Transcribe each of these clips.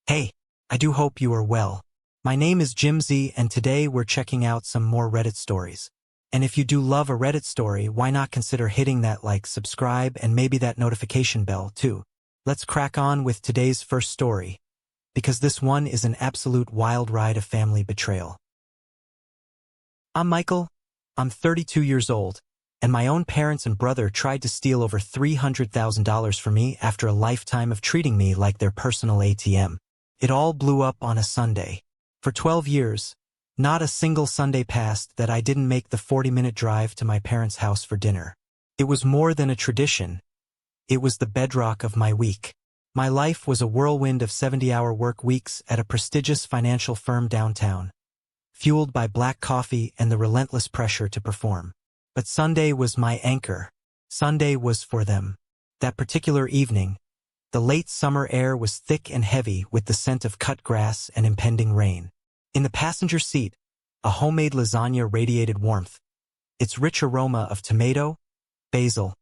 Hey, I do hope you are well. My name is Jimsy, and today we're checking out some more Reddit stories. And if you do love a Reddit story, why not consider hitting that like, subscribe, and maybe that notification bell too. Let's crack on with today's first story, because this one is an absolute wild ride of family betrayal. I'm Michael. I'm 32 years old, and my own parents and brother tried to steal over $300,000 from me after a lifetime of treating me like their personal ATM. It all blew up on a Sunday. For 12 years, not a single Sunday passed that I didn't make the 40-minute drive to my parents' house for dinner. It was more than a tradition. It was the bedrock of my week. My life was a whirlwind of 70-hour work weeks at a prestigious financial firm downtown, fueled by black coffee and the relentless pressure to perform. But Sunday was my anchor. Sunday was for them. That particular evening, the late summer air was thick and heavy with the scent of cut grass and impending rain. In the passenger seat, a homemade lasagna radiated warmth, its rich aroma of tomato, basil,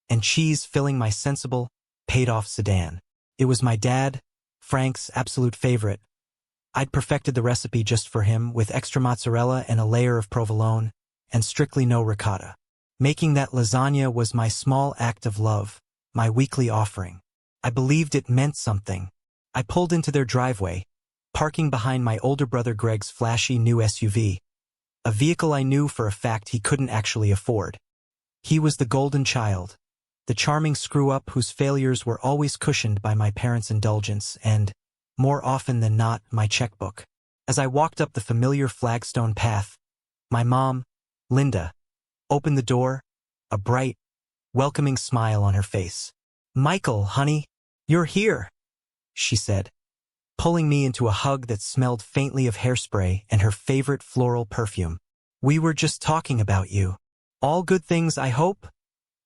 and cheese filling my sensible, paid-off sedan. It was my dad, Frank's absolute favorite. I'd perfected the recipe just for him with extra mozzarella and a layer of provolone, and strictly no ricotta. Making that lasagna was my small act of love, my weekly offering. I believed it meant something. I pulled into their driveway, parking behind my older brother Greg's flashy new SUV, a vehicle I knew for a fact he couldn't actually afford. He was the golden child, the charming screw-up whose failures were always cushioned by my parents' indulgence and, more often than not, my checkbook. As I walked up the familiar flagstone path, my mom, Linda, opened the door, a bright, welcoming smile on her face. "Michael, honey, you're here," she said, pulling me into a hug that smelled faintly of hairspray and her favorite floral perfume. "We were just talking about you. All good things, I hope?"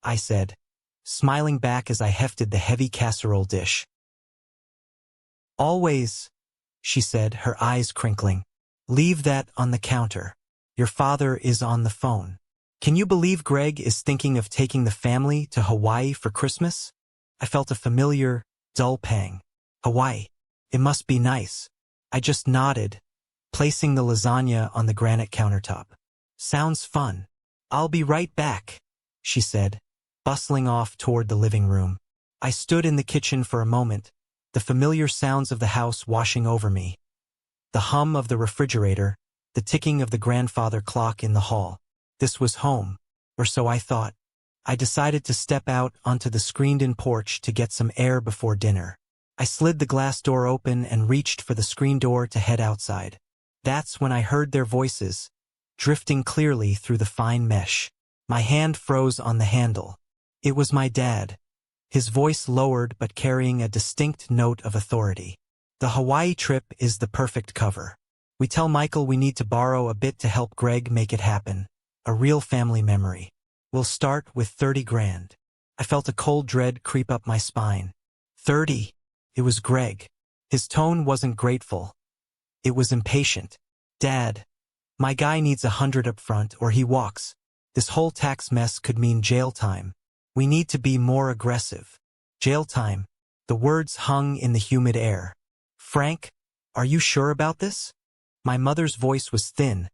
I said, smiling back as I hefted the heavy casserole dish. "Always," she said, her eyes crinkling. "Leave that on the counter. Your father is on the phone. Can you believe Greg is thinking of taking the family to Hawaii for Christmas?" I felt a familiar, dull pang. Hawaii. It must be nice. I just nodded, placing the lasagna on the granite countertop. "Sounds fun. I'll be right back," she said, bustling off toward the living room. I stood in the kitchen for a moment, the familiar sounds of the house washing over me. The hum of the refrigerator, the ticking of the grandfather clock in the hall. This was home, or so I thought. I decided to step out onto the screened-in porch to get some air before dinner. I slid the glass door open and reached for the screen door to head outside. That's when I heard their voices, drifting clearly through the fine mesh. My hand froze on the handle. It was my dad, his voice lowered but carrying a distinct note of authority. "The Hawaii trip is the perfect cover. We tell Michael we need to borrow a bit to help Greg make it happen. A real family memory. We'll start with 30 grand. I felt a cold dread creep up my spine. 30. It was Greg. His tone wasn't grateful. It was impatient. "Dad, my guy needs 100 up front or he walks. This whole tax mess could mean jail time. We need to be more aggressive." Jail time. The words hung in the humid air. "Frank, are you sure about this?" My mother's voice was thin,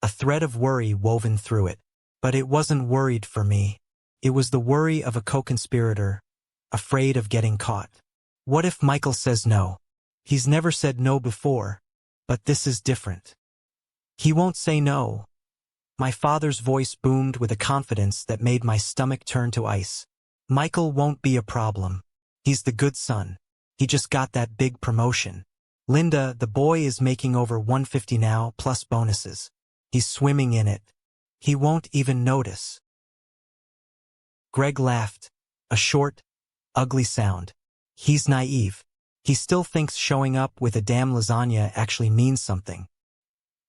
a thread of worry woven through it. But it wasn't worried for me. It was the worry of a co-conspirator, afraid of getting caught. What if Michael says no? He's never said no before, but this is different. He won't say no. My father's voice boomed with a confidence that made my stomach turn to ice. "Michael won't be a problem. He's the good son. He just got that big promotion. Linda, the boy is making over 150 now, plus bonuses. He's swimming in it. He won't even notice." Greg laughed, a short, ugly sound. "He's naive. He still thinks showing up with a damn lasagna actually means something.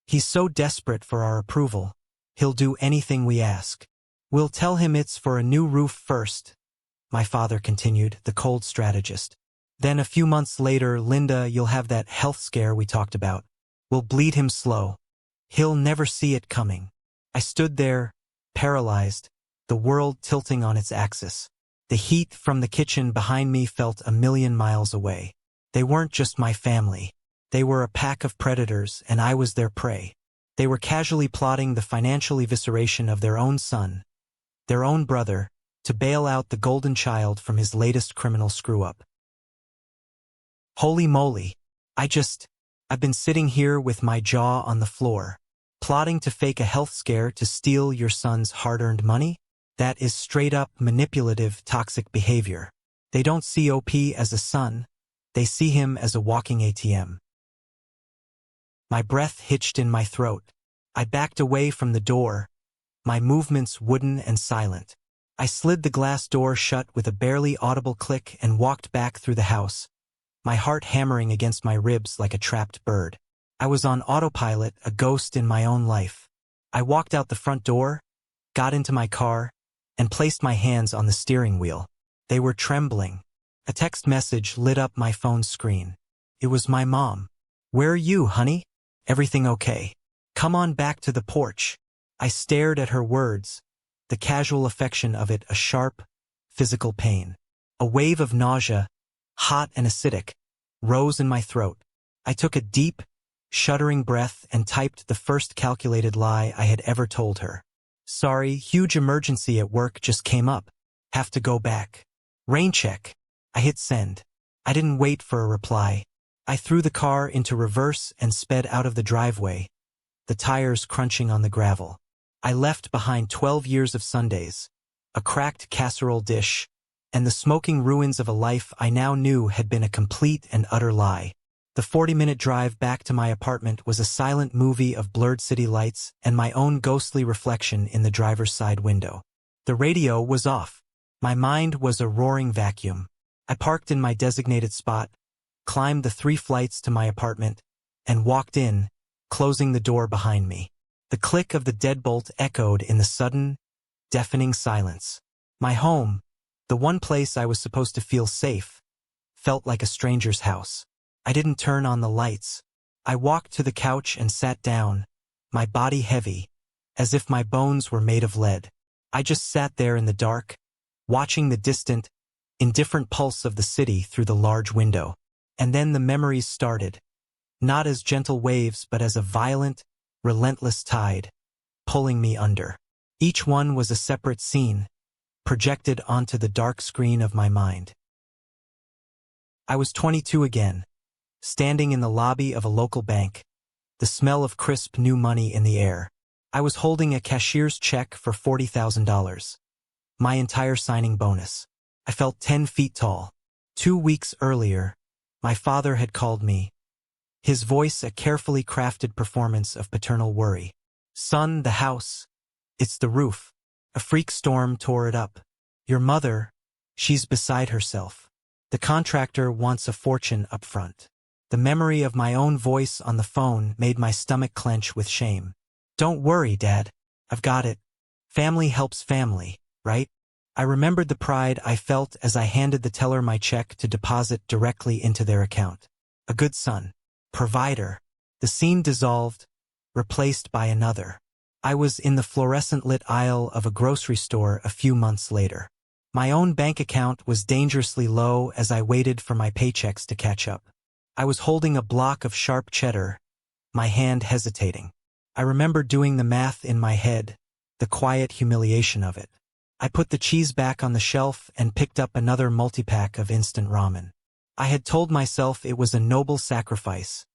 He's so desperate for our approval, he'll do anything we ask. We'll tell him it's for a new roof first," my father continued, the cold strategist. "Then a few months later, Linda, you'll have that health scare we talked about. We'll bleed him slow. He'll never see it coming." I stood there, paralyzed, the world tilting on its axis. The heat from the kitchen behind me felt a million miles away. They weren't just my family. They were a pack of predators, and I was their prey. They were casually plotting the financial evisceration of their own son, their own brother, to bail out the golden child from his latest criminal screw-up. Holy moly. I've been sitting here with my jaw on the floor, plotting to fake a health scare to steal your son's hard-earned money? That is straight-up manipulative, toxic behavior. They don't see OP as a son. They see him as a walking ATM. My breath hitched in my throat. I backed away from the door, my movements wooden and silent. I slid the glass door shut with a barely audible click and walked back through the house, my heart hammering against my ribs like a trapped bird. I was on autopilot, a ghost in my own life. I walked out the front door, got into my car, and placed my hands on the steering wheel. They were trembling. A text message lit up my phone's screen. It was my mom. "Where are you, honey? Everything okay? Come on back to the porch." I stared at her words, the casual affection of it a sharp, physical pain. A wave of nausea, hot and acidic, rose in my throat. I took a deep, shuddering breath and typed the first calculated lie I had ever told her. "Sorry, huge emergency at work just came up. Have to go back. Rain check." I hit send. I didn't wait for a reply. I threw the car into reverse and sped out of the driveway, the tires crunching on the gravel. I left behind 12 years of Sundays, a cracked casserole dish, and the smoking ruins of a life I now knew had been a complete and utter lie. The 40-minute drive back to my apartment was a silent movie of blurred city lights and my own ghostly reflection in the driver's side window. The radio was off. My mind was a roaring vacuum. I parked in my designated spot, climbed the 3 flights to my apartment, and walked in, closing the door behind me. The click of the deadbolt echoed in the sudden, deafening silence. My home, the one place I was supposed to feel safe, felt like a stranger's house. I didn't turn on the lights. I walked to the couch and sat down, my body heavy, as if my bones were made of lead. I just sat there in the dark, watching the distant, indifferent pulse of the city through the large window. And then the memories started, not as gentle waves but as a violent, relentless tide, pulling me under. Each one was a separate scene, projected onto the dark screen of my mind. I was 22 again, standing in the lobby of a local bank, the smell of crisp new money in the air. I was holding a cashier's check for $40,000, my entire signing bonus. I felt 10 feet tall. 2 weeks earlier, my father had called me, his voice a carefully crafted performance of paternal worry. "Son, the house. It's the roof. A freak storm tore it up. Your mother, she's beside herself. The contractor wants a fortune up front." The memory of my own voice on the phone made my stomach clench with shame. "Don't worry, Dad. I've got it. Family helps family, right?" I remembered the pride I felt as I handed the teller my check to deposit directly into their account. A good son. Provider. The scene dissolved, replaced by another. I was in the fluorescent-lit aisle of a grocery store a few months later. My own bank account was dangerously low as I waited for my paychecks to catch up. I was holding a block of sharp cheddar, my hand hesitating. I remember doing the math in my head, the quiet humiliation of it. I put the cheese back on the shelf and picked up another multi-pack of instant ramen. I had told myself it was a noble sacrifice,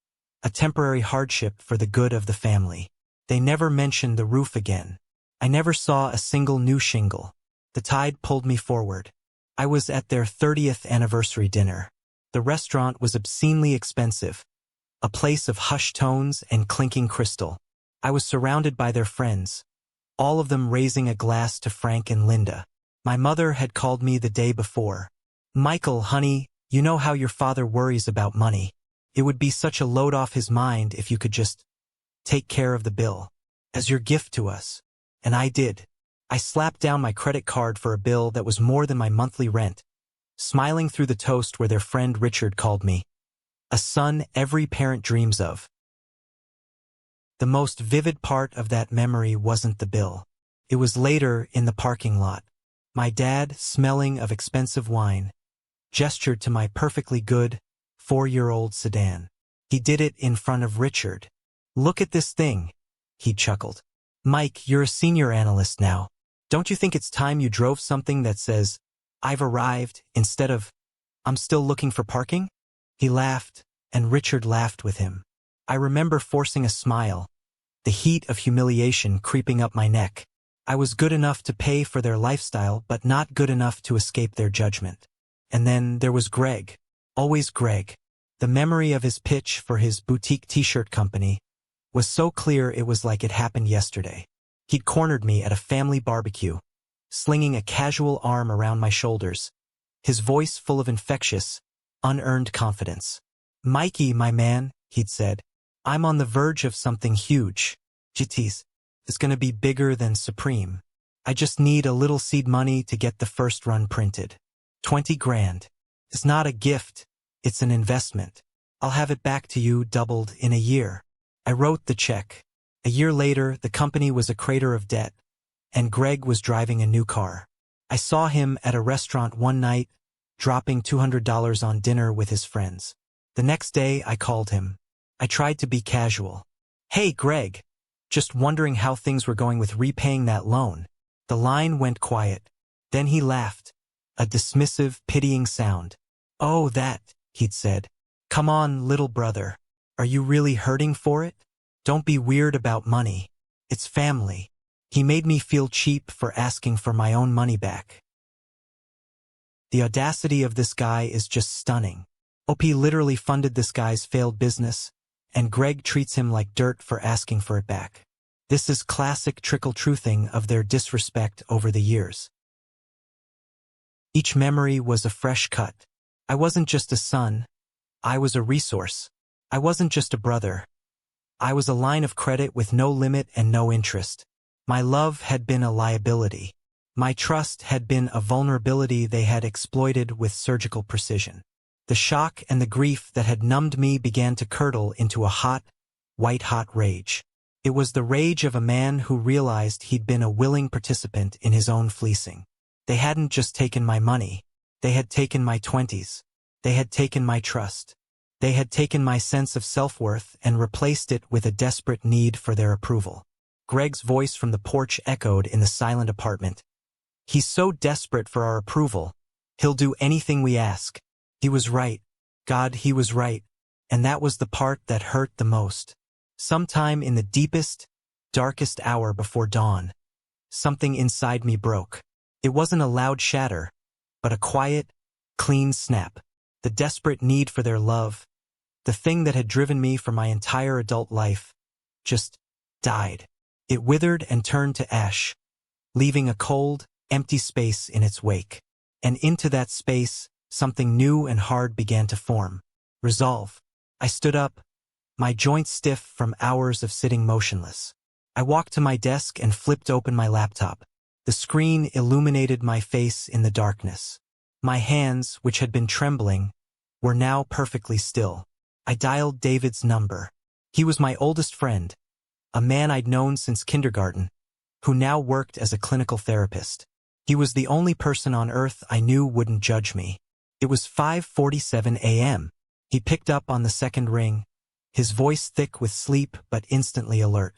a temporary hardship for the good of the family. They never mentioned the roof again. I never saw a single new shingle. The tide pulled me forward. I was at their 30th anniversary dinner. The restaurant was obscenely expensive, a place of hushed tones and clinking crystal. I was surrounded by their friends, all of them raising a glass to Frank and Linda. My mother had called me the day before. "Michael, honey, you know how your father worries about money. It would be such a load off his mind if you could just take care of the bill as your gift to us." And I did. I slapped down my credit card for a bill that was more than my monthly rent, smiling through the toast where their friend Richard called me a son every parent dreams of. The most vivid part of that memory wasn't the bill. It was later in the parking lot. My dad, smelling of expensive wine, gestured to my perfectly good, 4-year-old sedan. He did it in front of Richard. "Look at this thing," he chuckled. "Mike, you're a senior analyst now. Don't you think it's time you drove something that says, 'I've arrived,' instead of, 'I'm still looking for parking'?" He laughed, and Richard laughed with him. I remember forcing a smile, the heat of humiliation creeping up my neck. I was good enough to pay for their lifestyle, but not good enough to escape their judgment. And then there was Greg. Always Greg. The memory of his pitch for his boutique t-shirt company was so clear it was like it happened yesterday. He'd cornered me at a family barbecue, slinging a casual arm around my shoulders, his voice full of infectious, unearned confidence. "Mikey, my man," he'd said, "I'm on the verge of something huge. GT's. It's gonna be bigger than Supreme. I just need a little seed money to get the first run printed. 20 grand. It's not a gift, it's an investment. I'll have it back to you doubled in a year." I wrote the check. A year later, the company was a crater of debt, and Greg was driving a new car. I saw him at a restaurant one night, dropping $200 on dinner with his friends. The next day, I called him. I tried to be casual. "Hey, Greg. Just wondering how things were going with repaying that loan." The line went quiet. Then he laughed, a dismissive, pitying sound. "Oh, that," he'd said. "Come on, little brother. Are you really hurting for it? Don't be weird about money. It's family." He made me feel cheap for asking for my own money back. The audacity of this guy is just stunning. OP literally funded this guy's failed business, and Greg treats him like dirt for asking for it back. This is classic trickle-truthing of their disrespect over the years. Each memory was a fresh cut. I wasn't just a son, I was a resource. I wasn't just a brother. I was a line of credit with no limit and no interest. My love had been a liability. My trust had been a vulnerability they had exploited with surgical precision. The shock and the grief that had numbed me began to curdle into a hot, white-hot rage. It was the rage of a man who realized he'd been a willing participant in his own fleecing. They hadn't just taken my money. They had taken my 20s. They had taken my trust. They had taken my sense of self-worth and replaced it with a desperate need for their approval. Greg's voice from the porch echoed in the silent apartment. "He's so desperate for our approval. He'll do anything we ask." He was right. God, he was right. And that was the part that hurt the most. Sometime in the deepest, darkest hour before dawn, something inside me broke. It wasn't a loud shatter, but a quiet, clean snap. The desperate need for their love, the thing that had driven me for my entire adult life, just died. It withered and turned to ash, leaving a cold, empty space in its wake. And into that space, something new and hard began to form. Resolve. I stood up, my joints stiff from hours of sitting motionless. I walked to my desk and flipped open my laptop. The screen illuminated my face in the darkness. My hands, which had been trembling, were now perfectly still. I dialed David's number. He was my oldest friend, a man I'd known since kindergarten, who now worked as a clinical therapist. He was the only person on earth I knew wouldn't judge me. It was 5:47 a.m. He picked up on the second ring, his voice thick with sleep but instantly alert.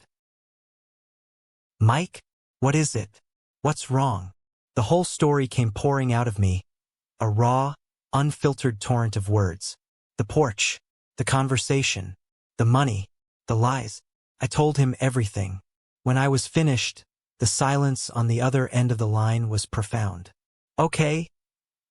"Mike? What is it? What's wrong?" The whole story came pouring out of me, a raw, unfiltered torrent of words. The porch, the conversation, the money, the lies. I told him everything. When I was finished, the silence on the other end of the line was profound. "Okay,"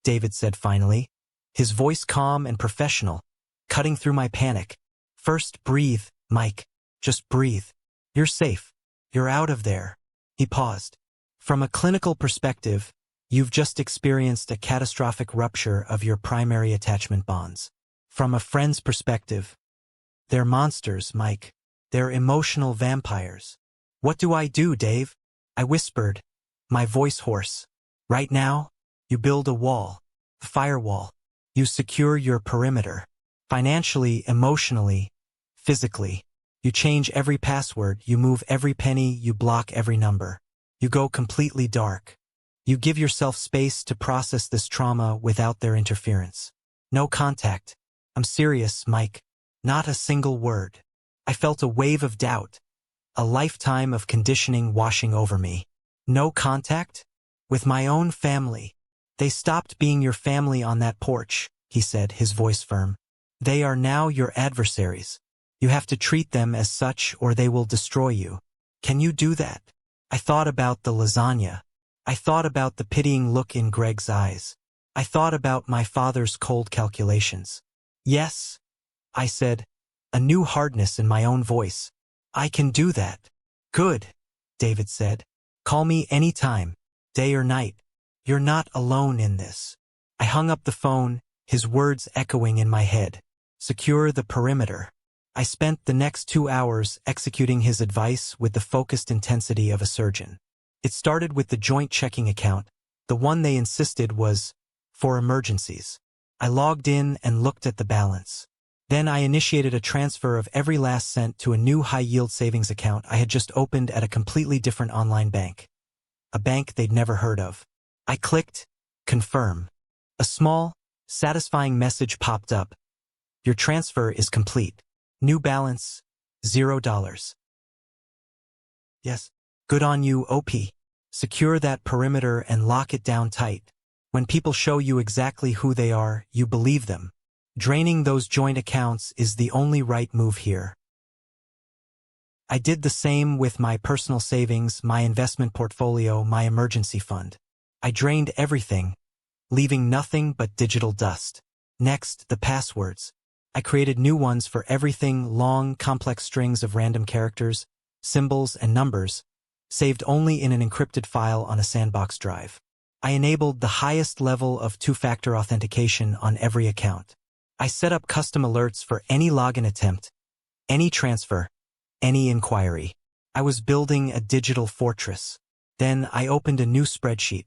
David said finally, his voice calm and professional, cutting through my panic. "First breathe, Mike. Just breathe. You're safe. You're out of there." He paused. "From a clinical perspective, you've just experienced a catastrophic rupture of your primary attachment bonds. From a friend's perspective, they're monsters, Mike. They're emotional vampires." "What do I do, Dave?" I whispered, my voice hoarse. "Right now, you build a wall, a firewall. You secure your perimeter. Financially, emotionally, physically. You change every password, you move every penny, you block every number. You go completely dark. You give yourself space to process this trauma without their interference. No contact, I'm serious, Mike. Not a single word. I felt a wave of doubt, a lifetime of conditioning washing over me. No contact? With my own family. They stopped being your family on that porch, he said, his voice firm. They are now your adversaries. You have to treat them as such or they will destroy you. Can you do that? I thought about the lasagna. I thought about the pitying look in Greg's eyes. I thought about my father's cold calculations. Yes, I said, a new hardness in my own voice. I can do that. Good, David said. Call me any time, day or night. You're not alone in this. I hung up the phone, his words echoing in my head. Secure the perimeter. I spent the next 2 hours executing his advice with the focused intensity of a surgeon. It started with the joint checking account. The one they insisted was for emergencies. I logged in and looked at the balance. Then I initiated a transfer of every last cent to a new high-yield savings account I had just opened at a completely different online bank. A bank they'd never heard of. I clicked confirm. A small, satisfying message popped up. Your transfer is complete. New balance, $0. Yes. Good on you, OP. Secure that perimeter and lock it down tight. When people show you exactly who they are, you believe them. Draining those joint accounts is the only right move here. I did the same with my personal savings, my investment portfolio, my emergency fund. I drained everything, leaving nothing but digital dust. Next, the passwords. I created new ones for everything, long, complex strings of random characters, symbols, and numbers, saved only in an encrypted file on a sandbox drive. I enabled the highest level of two-factor authentication on every account. I set up custom alerts for any login attempt, any transfer, any inquiry. I was building a digital fortress. Then I opened a new spreadsheet.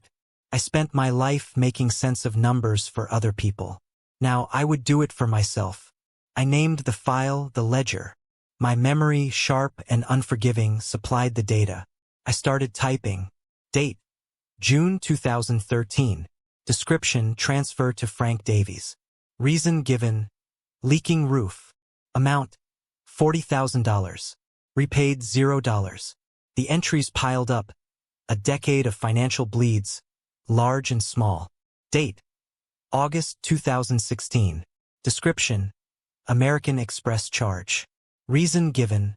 I spent my life making sense of numbers for other people. Now I would do it for myself. I named the file the ledger. My memory, sharp and unforgiving, supplied the data. I started typing. Date: June 2013. Description: transfer to Frank Davies. Reason given: leaking roof. Amount: $40,000. Repaid $0. The entries piled up. A decade of financial bleeds, large and small. Date: August 2016. Description: American Express charge. Reason given: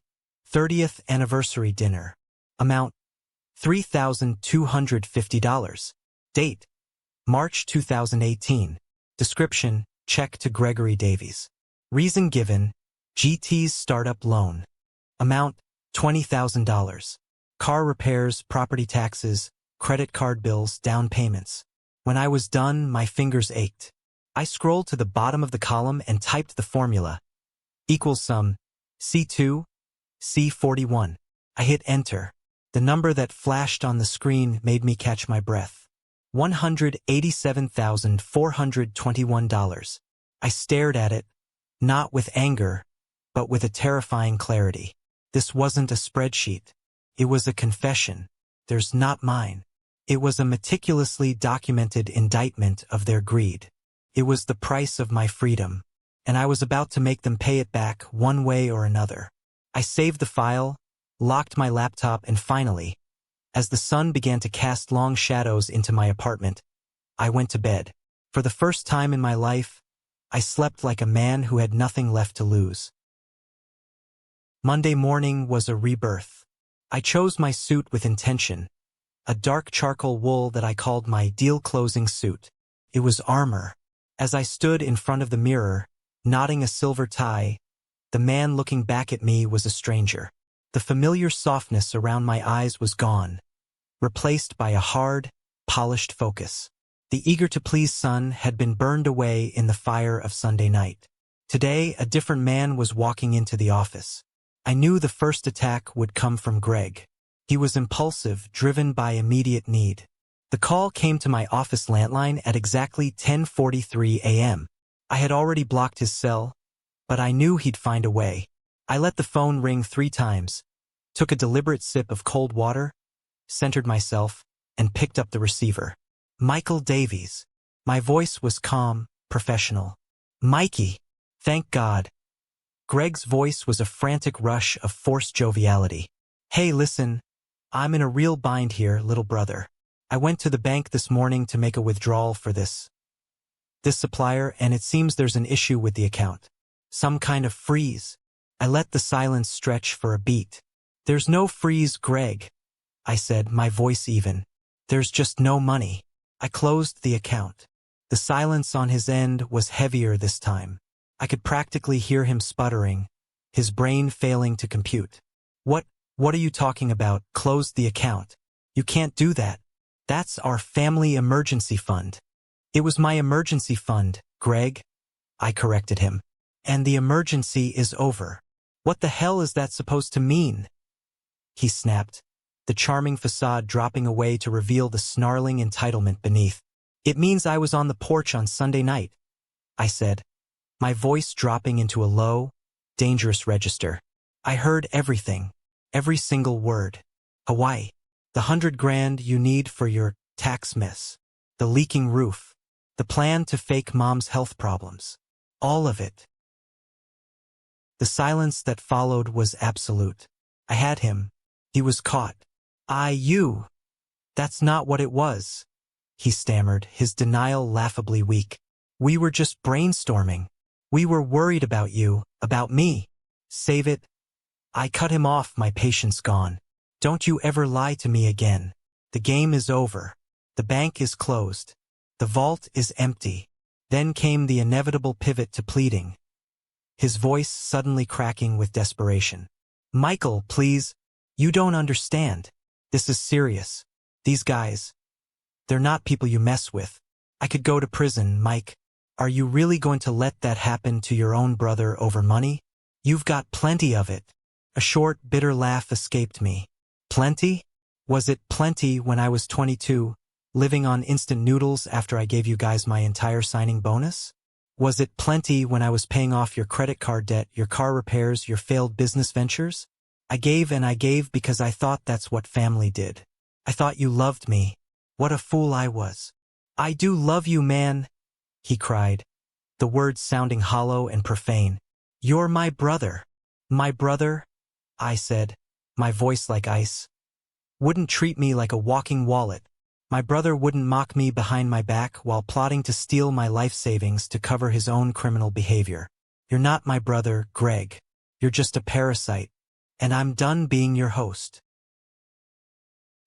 30th anniversary dinner. Amount: $3,250. Date: March 2018. Description: check to Gregory Davies. Reason given: GT's startup loan. Amount: $20,000. Car repairs, property taxes, credit card bills, down payments. When I was done, my fingers ached. I scrolled to the bottom of the column and typed the formula. Equals sum C2, C41. I hit enter. The number that flashed on the screen made me catch my breath. $187,421. I stared at it, not with anger, but with a terrifying clarity. This wasn't a spreadsheet. It was a confession. Theirs, not mine. It was a meticulously documented indictment of their greed. It was the price of my freedom, and I was about to make them pay it back one way or another. I saved the file, locked my laptop, and finally, as the sun began to cast long shadows into my apartment, I went to bed. For the first time in my life, I slept like a man who had nothing left to lose. Monday morning was a rebirth. I chose my suit with intention, a dark charcoal wool that I called my deal-closing suit. It was armor. As I stood in front of the mirror, knotting a silver tie, the man looking back at me was a stranger. The familiar softness around my eyes was gone, replaced by a hard, polished focus. The eager-to-please sun had been burned away in the fire of Sunday night. Today, a different man was walking into the office. I knew the first attack would come from Greg. He was impulsive, driven by immediate need. The call came to my office landline at exactly 10:43 a.m. I had already blocked his cell, but I knew he'd find a way. I let the phone ring 3 times, took a deliberate sip of cold water, centered myself, and picked up the receiver. Michael Davies. My voice was calm, professional. Mikey, Thank God. Greg's voice was a frantic rush of forced joviality. Hey, listen. I'm in a real bind here, little brother. I went to the bank this morning to make a withdrawal for this supplier, and it seems there's an issue with the account. Some kind of freeze. I let the silence stretch for a beat. There's no freeze, Greg, I said, my voice even. There's just no money. I closed the account. The silence on his end was heavier this time. I could practically hear him sputtering, his brain failing to compute. What are you talking about? Closed the account. You can't do that. That's our family emergency fund. It was my emergency fund, Greg, I corrected him. And the emergency is over. What the hell is that supposed to mean? He snapped, the charming facade dropping away to reveal the snarling entitlement beneath. It means I was on the porch on Sunday night, I said, my voice dropping into a low, dangerous register. I heard everything, every single word. Hawaii, the $100,000 you need for your tax mess, the leaking roof, the plan to fake mom's health problems. All of it. The silence that followed was absolute. I had him. He was caught. You. That's not what it was, he stammered, his denial laughably weak. We were just brainstorming. We were worried about you, about me. Save it. I cut him off, my patience gone. Don't you ever lie to me again. The game is over. The bank is closed. The vault is empty. Then came the inevitable pivot to pleading, his voice suddenly cracking with desperation. Michael, please. You don't understand. This is serious. These guys, they're not people you mess with. I could go to prison, Mike. Are you really going to let that happen to your own brother over money? You've got plenty of it. A short, bitter laugh escaped me. Plenty? Was it plenty when I was 22, living on instant noodles after I gave you guys my entire signing bonus? Was it plenty when I was paying off your credit card debt, your car repairs, your failed business ventures? I gave and I gave because I thought that's what family did. I thought you loved me. What a fool I was. I do love you, man, he cried, the words sounding hollow and profane. You're my brother. My brother, I said, my voice like ice. Wouldn't treat me like a walking wallet. My brother wouldn't mock me behind my back while plotting to steal my life savings to cover his own criminal behavior. You're not my brother, Greg. You're just a parasite. And I'm done being your host.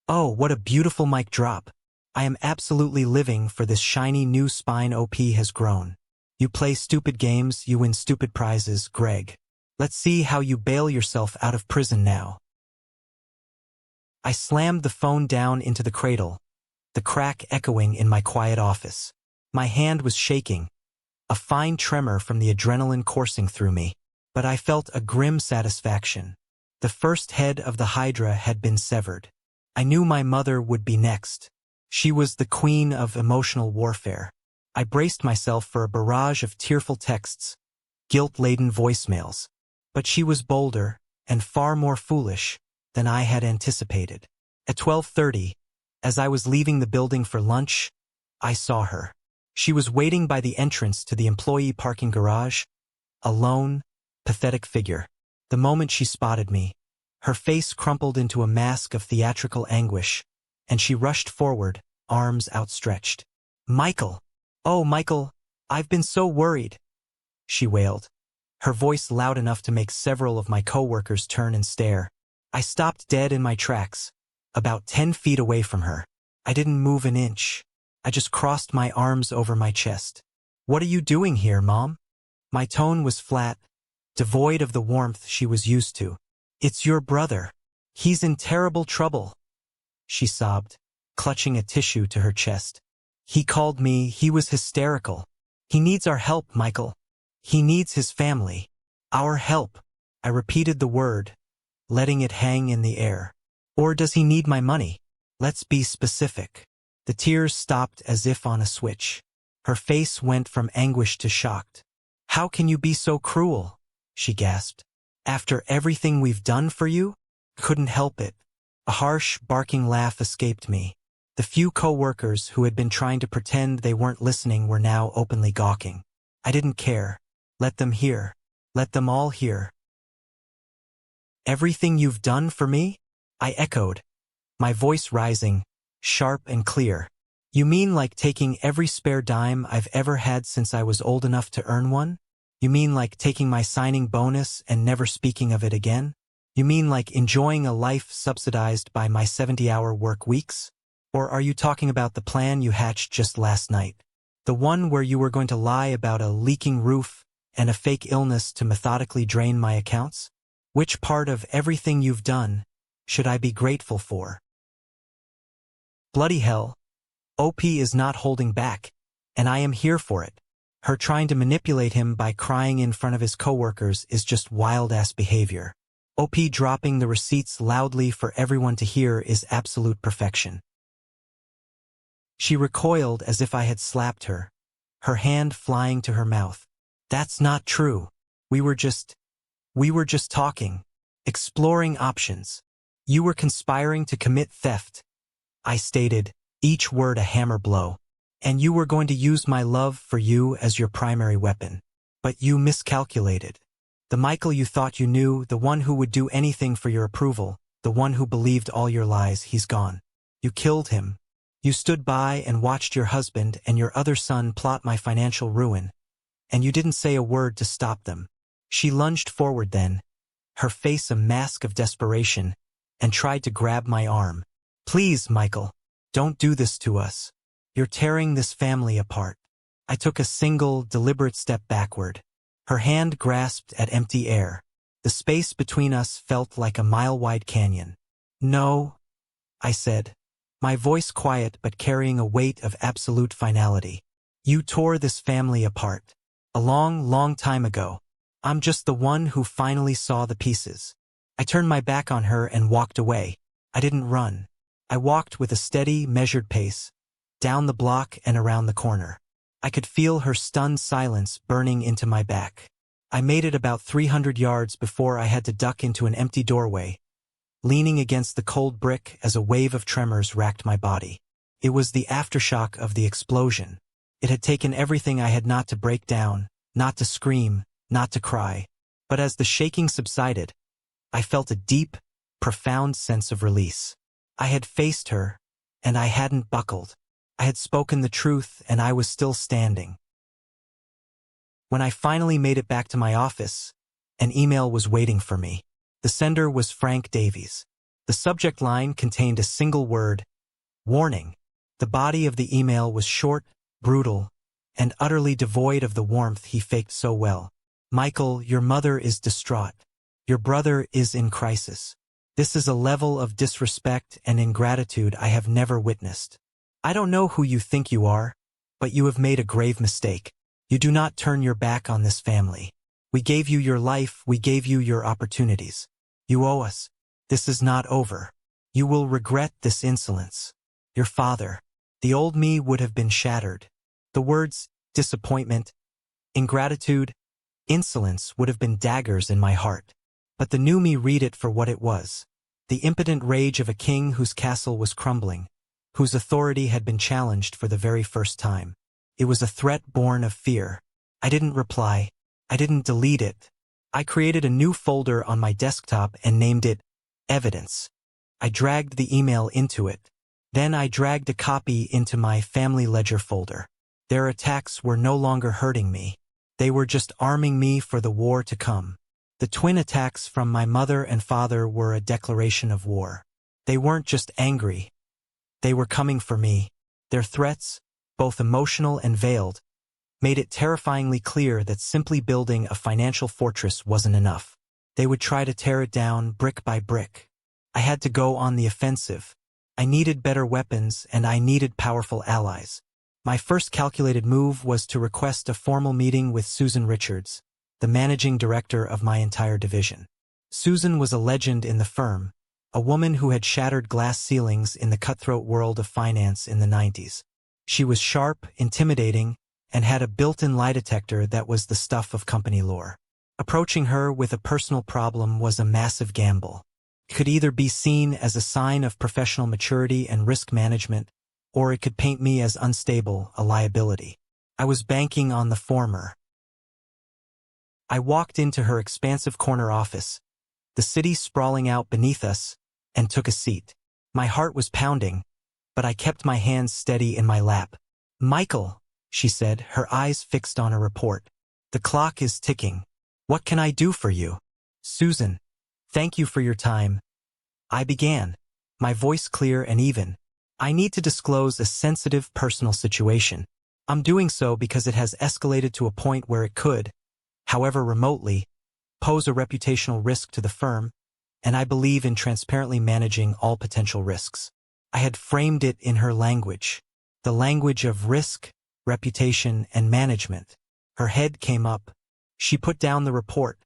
Oh, what a beautiful mic drop. I am absolutely living for this shiny new spine OP has grown. You play stupid games, you win stupid prizes, Greg. Let's see how you bail yourself out of prison now. I slammed the phone down into the cradle, the crack echoing in my quiet office. My hand was shaking, a fine tremor from the adrenaline coursing through me. But I felt a grim satisfaction. The first head of the Hydra had been severed. I knew my mother would be next. She was the queen of emotional warfare. I braced myself for a barrage of tearful texts, guilt-laden voicemails. But she was bolder and far more foolish than I had anticipated. At 12:30, as I was leaving the building for lunch, I saw her. She was waiting by the entrance to the employee parking garage, a lone, pathetic figure. The moment she spotted me, her face crumpled into a mask of theatrical anguish, and she rushed forward, arms outstretched. Michael! Oh, Michael, I've been so worried, she wailed, her voice loud enough to make several of my coworkers turn and stare. I stopped dead in my tracks, about 10 feet away from her. I didn't move an inch. I just crossed my arms over my chest. What are you doing here, Mom? My tone was flat, devoid of the warmth she was used to. It's your brother. He's in terrible trouble, she sobbed, clutching a tissue to her chest. He called me. He was hysterical. He needs our help, Michael. He needs his family. Our help. I repeated the word, letting it hang in the air. Or does he need my money? Let's be specific. The tears stopped as if on a switch. Her face went from anguish to shocked. How can you be so cruel? She gasped. After everything we've done for you? Couldn't help it. A harsh, barking laugh escaped me. The few coworkers who had been trying to pretend they weren't listening were now openly gawking. I didn't care. Let them hear. Let them all hear. Everything you've done for me? I echoed, my voice rising, sharp and clear. You mean like taking every spare dime I've ever had since I was old enough to earn one? You mean like taking my signing bonus and never speaking of it again? You mean like enjoying a life subsidized by my 70-hour work weeks? Or are you talking about the plan you hatched just last night? The one where you were going to lie about a leaking roof and a fake illness to methodically drain my accounts? Which part of everything you've done should I be grateful for? Bloody hell. OP is not holding back, and I am here for it. Her trying to manipulate him by crying in front of his coworkers is just wild-ass behavior. OP dropping the receipts loudly for everyone to hear is absolute perfection. She recoiled as if I had slapped her, her hand flying to her mouth. That's not true. We were just talking, exploring options. You were conspiring to commit theft, I stated, each word a hammer blow. And you were going to use my love for you as your primary weapon. But you miscalculated. The Michael you thought you knew, the one who would do anything for your approval, the one who believed all your lies, he's gone. You killed him. You stood by and watched your husband and your other son plot my financial ruin. And you didn't say a word to stop them. She lunged forward then, her face a mask of desperation, and tried to grab my arm. Please, Michael, don't do this to us. You're tearing this family apart. I took a single, deliberate step backward. Her hand grasped at empty air. The space between us felt like a mile-wide canyon. No, I said, my voice quiet but carrying a weight of absolute finality. You tore this family apart. A long, long time ago. I'm just the one who finally saw the pieces. I turned my back on her and walked away. I didn't run. I walked with a steady, measured pace, down the block and around the corner. I could feel her stunned silence burning into my back. I made it about 300 yards before I had to duck into an empty doorway, leaning against the cold brick as a wave of tremors racked my body. It was the aftershock of the explosion. It had taken everything I had not to break down, not to scream, not to cry. But as the shaking subsided, I felt a deep, profound sense of release. I had faced her, and I hadn't buckled. I had spoken the truth, and I was still standing. When I finally made it back to my office, an email was waiting for me. The sender was Frank Davies. The subject line contained a single word, warning. The body of the email was short, brutal, and utterly devoid of the warmth he faked so well. Michael, your mother is distraught. Your brother is in crisis. This is a level of disrespect and ingratitude I have never witnessed. I don't know who you think you are, but you have made a grave mistake. You do not turn your back on this family. We gave you your life, we gave you your opportunities. You owe us. This is not over. You will regret this insolence. Your father, the old me, would have been shattered. The words, disappointment, ingratitude, insolence would have been daggers in my heart. But the new me read it for what it was. The impotent rage of a king whose castle was crumbling, whose authority had been challenged for the very first time. It was a threat born of fear. I didn't reply. I didn't delete it. I created a new folder on my desktop and named it Evidence. I dragged the email into it. Then I dragged a copy into my family ledger folder. Their attacks were no longer hurting me. They were just arming me for the war to come. The twin attacks from my mother and father were a declaration of war. They weren't just angry. They were coming for me. Their threats, both emotional and veiled, made it terrifyingly clear that simply building a financial fortress wasn't enough. They would try to tear it down brick by brick. I had to go on the offensive. I needed better weapons and I needed powerful allies. My first calculated move was to request a formal meeting with Susan Richards, the managing director of my entire division. Susan was a legend in the firm, a woman who had shattered glass ceilings in the cutthroat world of finance in the 90s. She was sharp, intimidating, and had a built-in lie detector that was the stuff of company lore. Approaching her with a personal problem was a massive gamble. It could either be seen as a sign of professional maturity and risk management, or it could paint me as unstable, a liability. I was banking on the former. I walked into her expansive corner office, the city sprawling out beneath us, and took a seat. My heart was pounding, but I kept my hands steady in my lap. "Michael," she said, her eyes fixed on a report. "The clock is ticking. What can I do for you?" "Susan, thank you for your time," I began, my voice clear and even. "I need to disclose a sensitive personal situation. I'm doing so because it has escalated to a point where it could, however remotely, pose a reputational risk to the firm, and I believe in transparently managing all potential risks." I had framed it in her language, the language of risk, reputation, and management. Her head came up. She put down the report,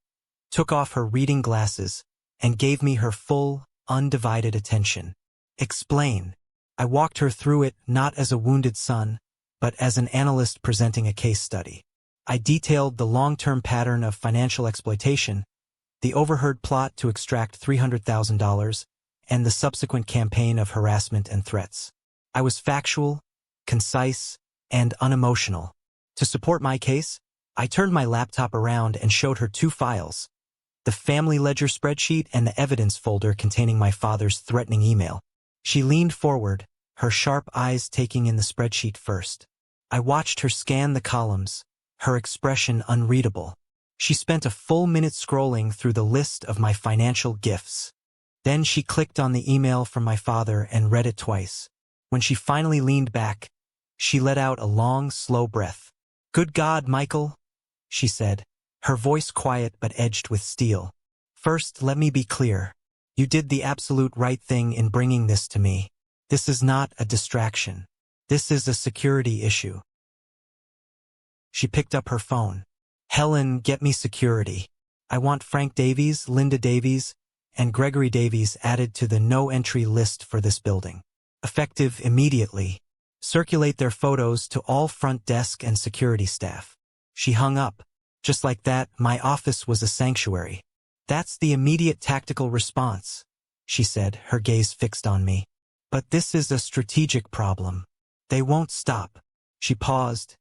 took off her reading glasses, and gave me her full, undivided attention. "Explain." I walked her through it not as a wounded son, but as an analyst presenting a case study. I detailed the long-term pattern of financial exploitation, the overheard plot to extract $300,000, and the subsequent campaign of harassment and threats. I was factual, concise, and unemotional. To support my case, I turned my laptop around and showed her two files, the family ledger spreadsheet and the evidence folder containing my father's threatening email. She leaned forward, her sharp eyes taking in the spreadsheet first. I watched her scan the columns, her expression unreadable. She spent a full minute scrolling through the list of my financial gifts. Then she clicked on the email from my father and read it twice. When she finally leaned back, she let out a long, slow breath. "Good God, Michael," she said, her voice quiet but edged with steel. "First, let me be clear. You did the absolute right thing in bringing this to me. This is not a distraction. This is a security issue." She picked up her phone. "Helen, get me security. I want Frank Davies, Linda Davies, and Gregory Davies added to the no-entry list for this building. Effective immediately. Circulate their photos to all front desk and security staff." She hung up. Just like that, my office was a sanctuary. "That's the immediate tactical response," she said, her gaze fixed on me. "But this is a strategic problem. They won't stop." She paused,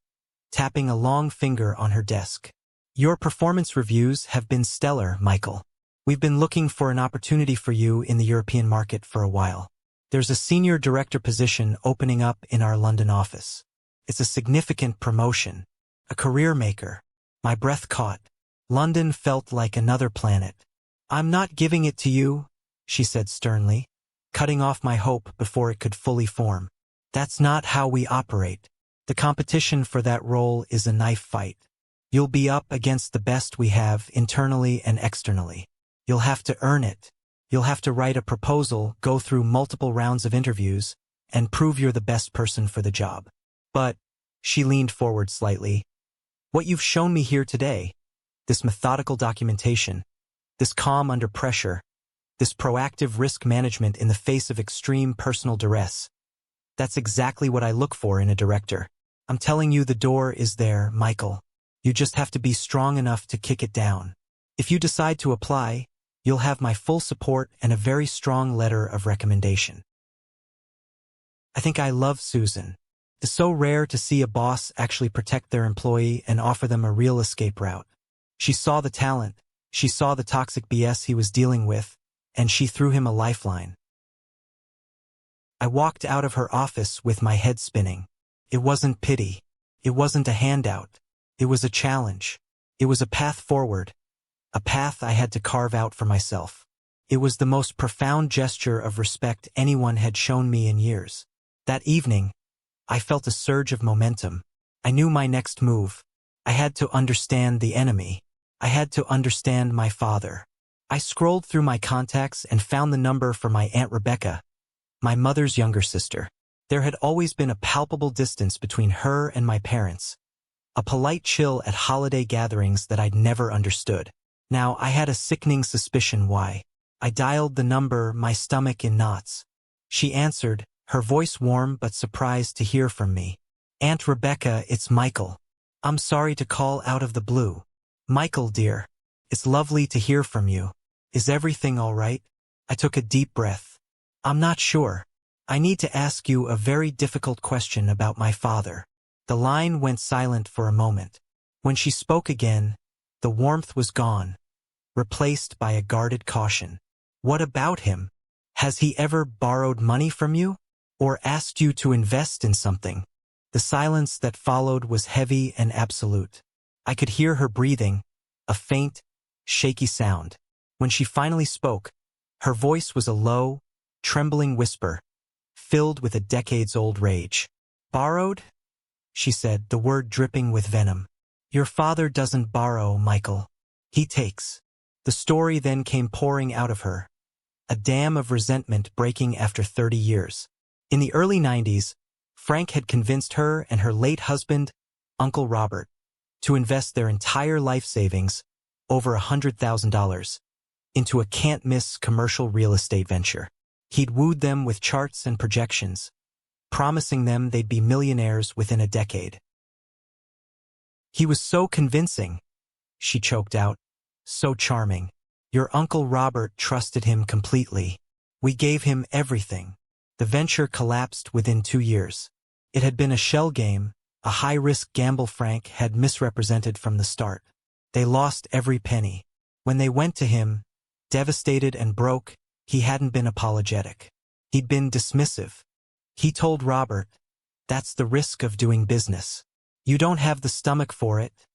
tapping a long finger on her desk. "Your performance reviews have been stellar, Michael. We've been looking for an opportunity for you in the European market for a while. There's a senior director position opening up in our London office. It's a significant promotion, a career maker." My breath caught. London felt like another planet. "I'm not giving it to you," she said sternly, cutting off my hope before it could fully form. "That's not how we operate. The competition for that role is a knife fight. You'll be up against the best we have internally and externally. You'll have to earn it. You'll have to write a proposal, go through multiple rounds of interviews, and prove you're the best person for the job. But," she leaned forward slightly, "what you've shown me here today, this methodical documentation, this calm under pressure, this proactive risk management in the face of extreme personal duress, that's exactly what I look for in a director. I'm telling you, the door is there, Michael. You just have to be strong enough to kick it down. If you decide to apply, you'll have my full support and a very strong letter of recommendation." I think I love Susan. It's so rare to see a boss actually protect their employee and offer them a real escape route. She saw the talent, she saw the toxic BS he was dealing with, and she threw him a lifeline. I walked out of her office with my head spinning. It wasn't pity. It wasn't a handout. It was a challenge. It was a path forward. A path I had to carve out for myself. It was the most profound gesture of respect anyone had shown me in years. That evening, I felt a surge of momentum. I knew my next move. I had to understand the enemy. I had to understand my father. I scrolled through my contacts and found the number for my Aunt Rebecca, my mother's younger sister. There had always been a palpable distance between her and my parents, a polite chill at holiday gatherings that I'd never understood. Now I had a sickening suspicion why. I dialed the number, my stomach in knots. She answered, her voice warm but surprised to hear from me. "Aunt Rebecca, it's Michael. I'm sorry to call out of the blue. Michael, dear, it's lovely to hear from you. Is everything all right?" I took a deep breath. "I'm not sure. I need to ask you a very difficult question about my father." The line went silent for a moment. When she spoke again, The warmth was gone, replaced by a guarded caution. What about him? Has he ever borrowed money from you? Or asked you to invest in something? The silence that followed was heavy and absolute. I could hear her breathing, a faint, shaky sound. When she finally spoke, her voice was a low, trembling whisper, filled with a decades-old rage. Borrowed? She said, the word dripping with venom. Your father doesn't borrow, Michael. He takes. The story then came pouring out of her, a dam of resentment breaking after 30 years. In the early 90s, Frank had convinced her and her late husband, Uncle Robert, to invest their entire life savings, over $100,000, into a can't-miss commercial real estate venture. He'd wooed them with charts and projections, promising them they'd be millionaires within a decade. He was so convincing, she choked out, so charming. Your Uncle Robert trusted him completely. We gave him everything. The venture collapsed within 2 years. It had been a shell game, a high-risk gamble Frank had misrepresented from the start. They lost every penny. When they went to him, devastated and broke, he hadn't been apologetic. He'd been dismissive. He told Robert, "That's the risk of doing business. You don't have the stomach for it,"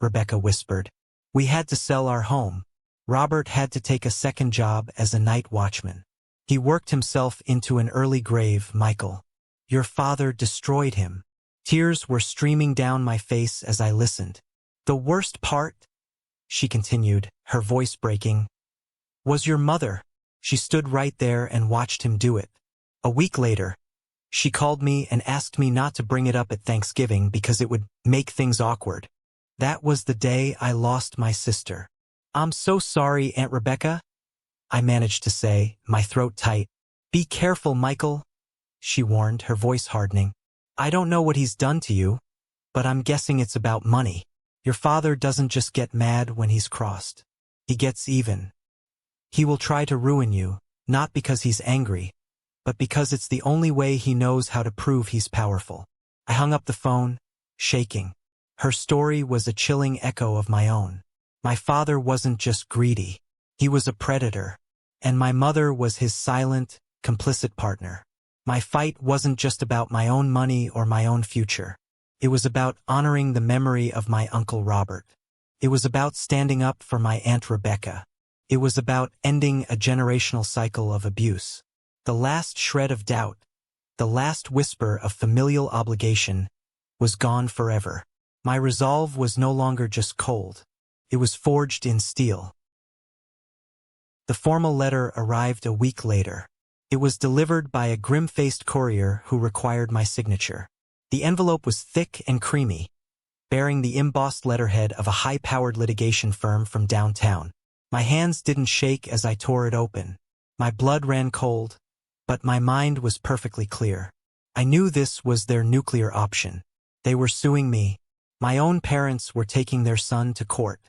Rebecca whispered. We had to sell our home. Robert had to take a second job as a night watchman. He worked himself into an early grave, Michael. Your father destroyed him. Tears were streaming down my face as I listened. The worst part, she continued, her voice breaking, was your mother. She stood right there and watched him do it. A week later, she called me and asked me not to bring it up at Thanksgiving because it would make things awkward. That was the day I lost my sister. I'm so sorry, Aunt Rebecca, I managed to say, my throat tight. Be careful, Michael, she warned, her voice hardening. I don't know what he's done to you, but I'm guessing it's about money. Your father doesn't just get mad when he's crossed. He gets even. He will try to ruin you, not because he's angry, but because it's the only way he knows how to prove he's powerful. I hung up the phone, shaking. Her story was a chilling echo of my own. My father wasn't just greedy. He was a predator. And my mother was his silent, complicit partner. My fight wasn't just about my own money or my own future. It was about honoring the memory of my Uncle Robert. It was about standing up for my Aunt Rebecca. It was about ending a generational cycle of abuse. The last shred of doubt, the last whisper of familial obligation, was gone forever. My resolve was no longer just cold. It was forged in steel. The formal letter arrived a week later. It was delivered by a grim-faced courier who required my signature. The envelope was thick and creamy, bearing the embossed letterhead of a high-powered litigation firm from downtown. My hands didn't shake as I tore it open. My blood ran cold, but my mind was perfectly clear. I knew this was their nuclear option. They were suing me. My own parents were taking their son to court.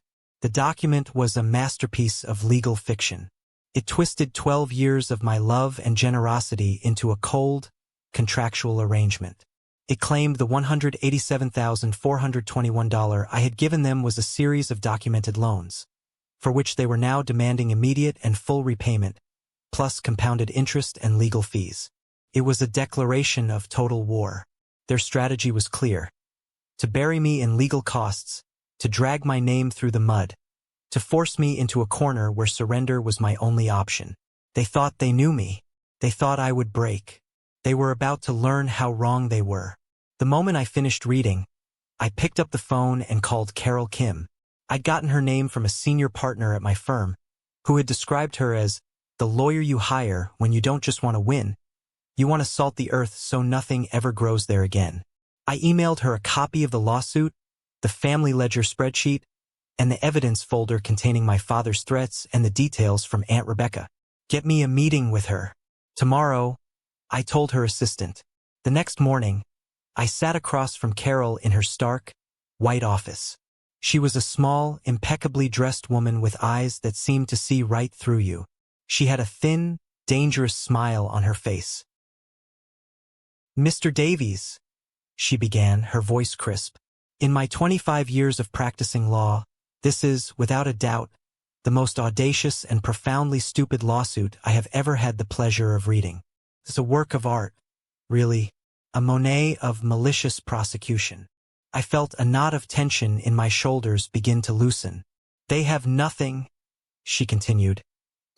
The document was a masterpiece of legal fiction. It twisted 12 years of my love and generosity into a cold, contractual arrangement. It claimed the $187,421 I had given them was a series of documented loans, for which they were now demanding immediate and full repayment, plus compounded interest and legal fees. It was a declaration of total war. Their strategy was clear: to bury me in legal costs, to drag my name through the mud, to force me into a corner where surrender was my only option. They thought they knew me. They thought I would break. They were about to learn how wrong they were. The moment I finished reading, I picked up the phone and called Carol Kim. I'd gotten her name from a senior partner at my firm, who had described her as the lawyer you hire when you don't just want to win, you want to salt the earth so nothing ever grows there again. I emailed her a copy of the lawsuit, the family ledger spreadsheet, and the evidence folder containing my father's threats and the details from Aunt Rebecca. Get me a meeting with her. Tomorrow, I told her assistant. The next morning, I sat across from Carol in her stark, white office. She was a small, impeccably dressed woman with eyes that seemed to see right through you. She had a thin, dangerous smile on her face. Mr. Davies, she began, her voice crisp. In my 25 years of practicing law, This is, without a doubt, the most audacious and profoundly stupid lawsuit I have ever had the pleasure of reading. It's a work of art, really, a Monet of malicious prosecution. I felt a knot of tension in my shoulders begin to loosen. They have nothing, she continued,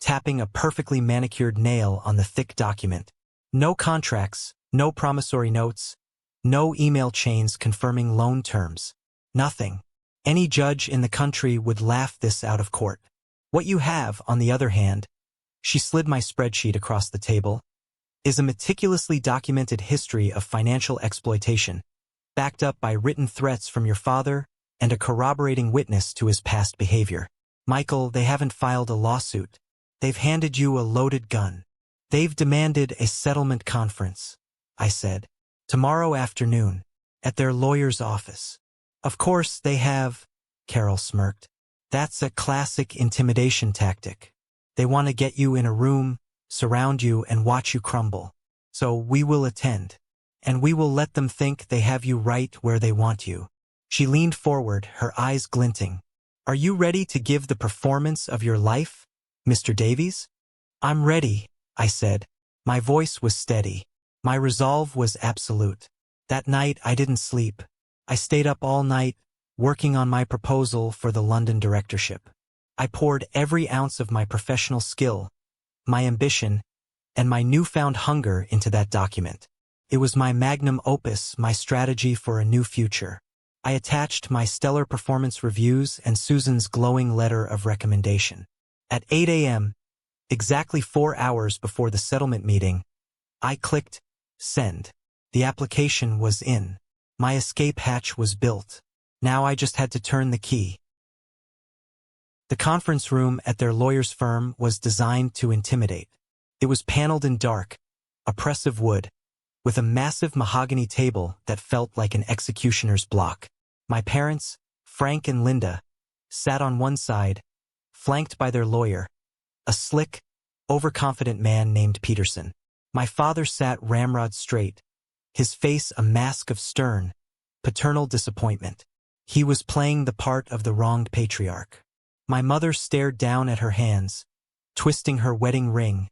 tapping a perfectly manicured nail on the thick document. No contracts, no promissory notes, no email chains confirming loan terms. Nothing. Any judge in the country would laugh this out of court. What you have, on the other hand, she slid my spreadsheet across the table, is a meticulously documented history of financial exploitation, backed up by written threats from your father and a corroborating witness to his past behavior. Michael, they haven't filed a lawsuit. They've handed you a loaded gun. They've demanded a settlement conference, I said. Tomorrow afternoon, at their lawyer's office. Of course they have, Carol smirked. That's a classic intimidation tactic. They want to get you in a room, surround you, and watch you crumble. So we will attend. And we will let them think they have you right where they want you. She leaned forward, her eyes glinting. Are you ready to give the performance of your life, Mr. Davies? I'm ready, I said. My voice was steady. My resolve was absolute. That night I didn't sleep. I stayed up all night, working on my proposal for the London directorship. I poured every ounce of my professional skill, my ambition, and my newfound hunger into that document. It was my magnum opus, my strategy for a new future. I attached my stellar performance reviews and Susan's glowing letter of recommendation. At 8 a.m., exactly 4 hours before the settlement meeting, I clicked send. The application was in. My escape hatch was built. Now I just had to turn the key. The conference room at their lawyer's firm was designed to intimidate. It was paneled in dark, oppressive wood, with a massive mahogany table that felt like an executioner's block. My parents, Frank and Linda, sat on one side, flanked by their lawyer, a slick, overconfident man named Peterson. My father sat ramrod straight, his face a mask of stern, paternal disappointment. He was playing the part of the wronged patriarch. My mother stared down at her hands, twisting her wedding ring,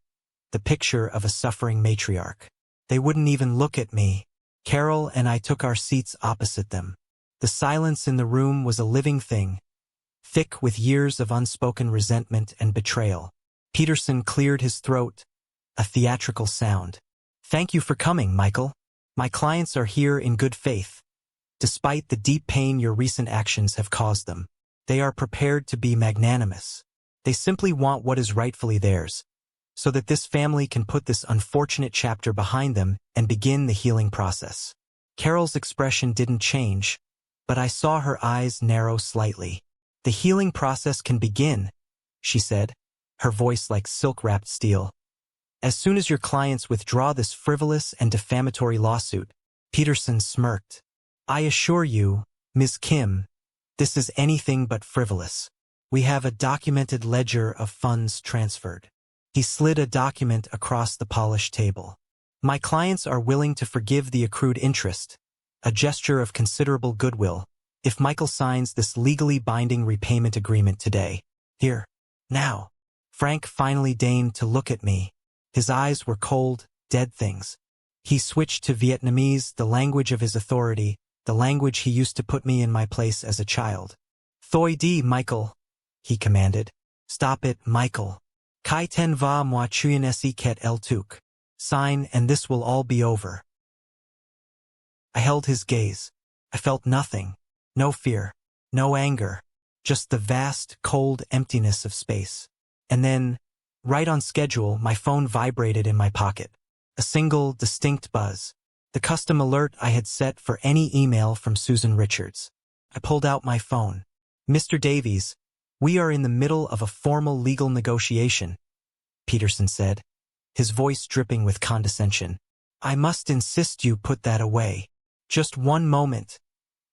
the picture of a suffering matriarch. They wouldn't even look at me. Carol and I took our seats opposite them. The silence in the room was a living thing, thick with years of unspoken resentment and betrayal. Peterson cleared his throat, a theatrical sound. Thank you for coming, Michael. My clients are here in good faith. Despite the deep pain your recent actions have caused them, they are prepared to be magnanimous. They simply want what is rightfully theirs, so that this family can put this unfortunate chapter behind them and begin the healing process. Carol's expression didn't change, but I saw her eyes narrow slightly. The healing process can begin, she said, her voice like silk-wrapped steel. As soon as your clients withdraw this frivolous and defamatory lawsuit. Peterson smirked. I assure you, Ms. Kim, this is anything but frivolous. We have a documented ledger of funds transferred. He slid a document across the polished table. My clients are willing to forgive the accrued interest, a gesture of considerable goodwill, if Michael signs this legally binding repayment agreement today. Here. Now. Frank finally deigned to look at me. His eyes were cold, dead things. He switched to Vietnamese, the language of his authority, the language he used to put me in my place as a child. Thoi di, Michael, he commanded. Stop it, Michael. Kai ten va moi chuyen si ket el tuk. Sign, and this will all be over. I held his gaze. I felt nothing. No fear. No anger. Just the vast, cold emptiness of space. And then, right on schedule, my phone vibrated in my pocket. A single, distinct buzz. The custom alert I had set for any email from Susan Richards. I pulled out my phone. Mr. Davies, we are in the middle of a formal legal negotiation, Peterson said, his voice dripping with condescension. I must insist you put that away. Just one moment,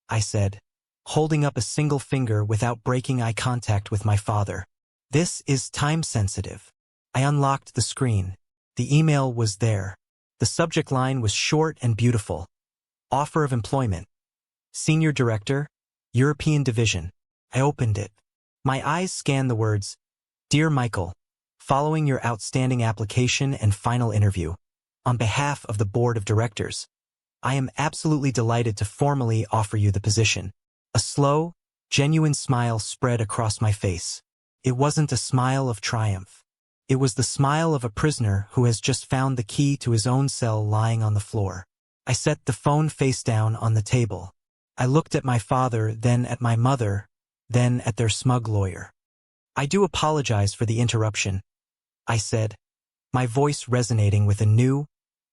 I said, holding up a single finger without breaking eye contact with my father. This is time-sensitive. I unlocked the screen. The email was there. The subject line was short and beautiful. Offer of employment. Senior Director, European Division. I opened it. My eyes scanned the words, "Dear Michael, following your outstanding application and final interview, on behalf of the Board of Directors, I am absolutely delighted to formally offer you the position." A slow, genuine smile spread across my face. It wasn't a smile of triumph. It was the smile of a prisoner who has just found the key to his own cell lying on the floor. I set the phone face down on the table. I looked at my father, then at my mother, then at their smug lawyer. "I do apologize for the interruption," I said, my voice resonating with a new,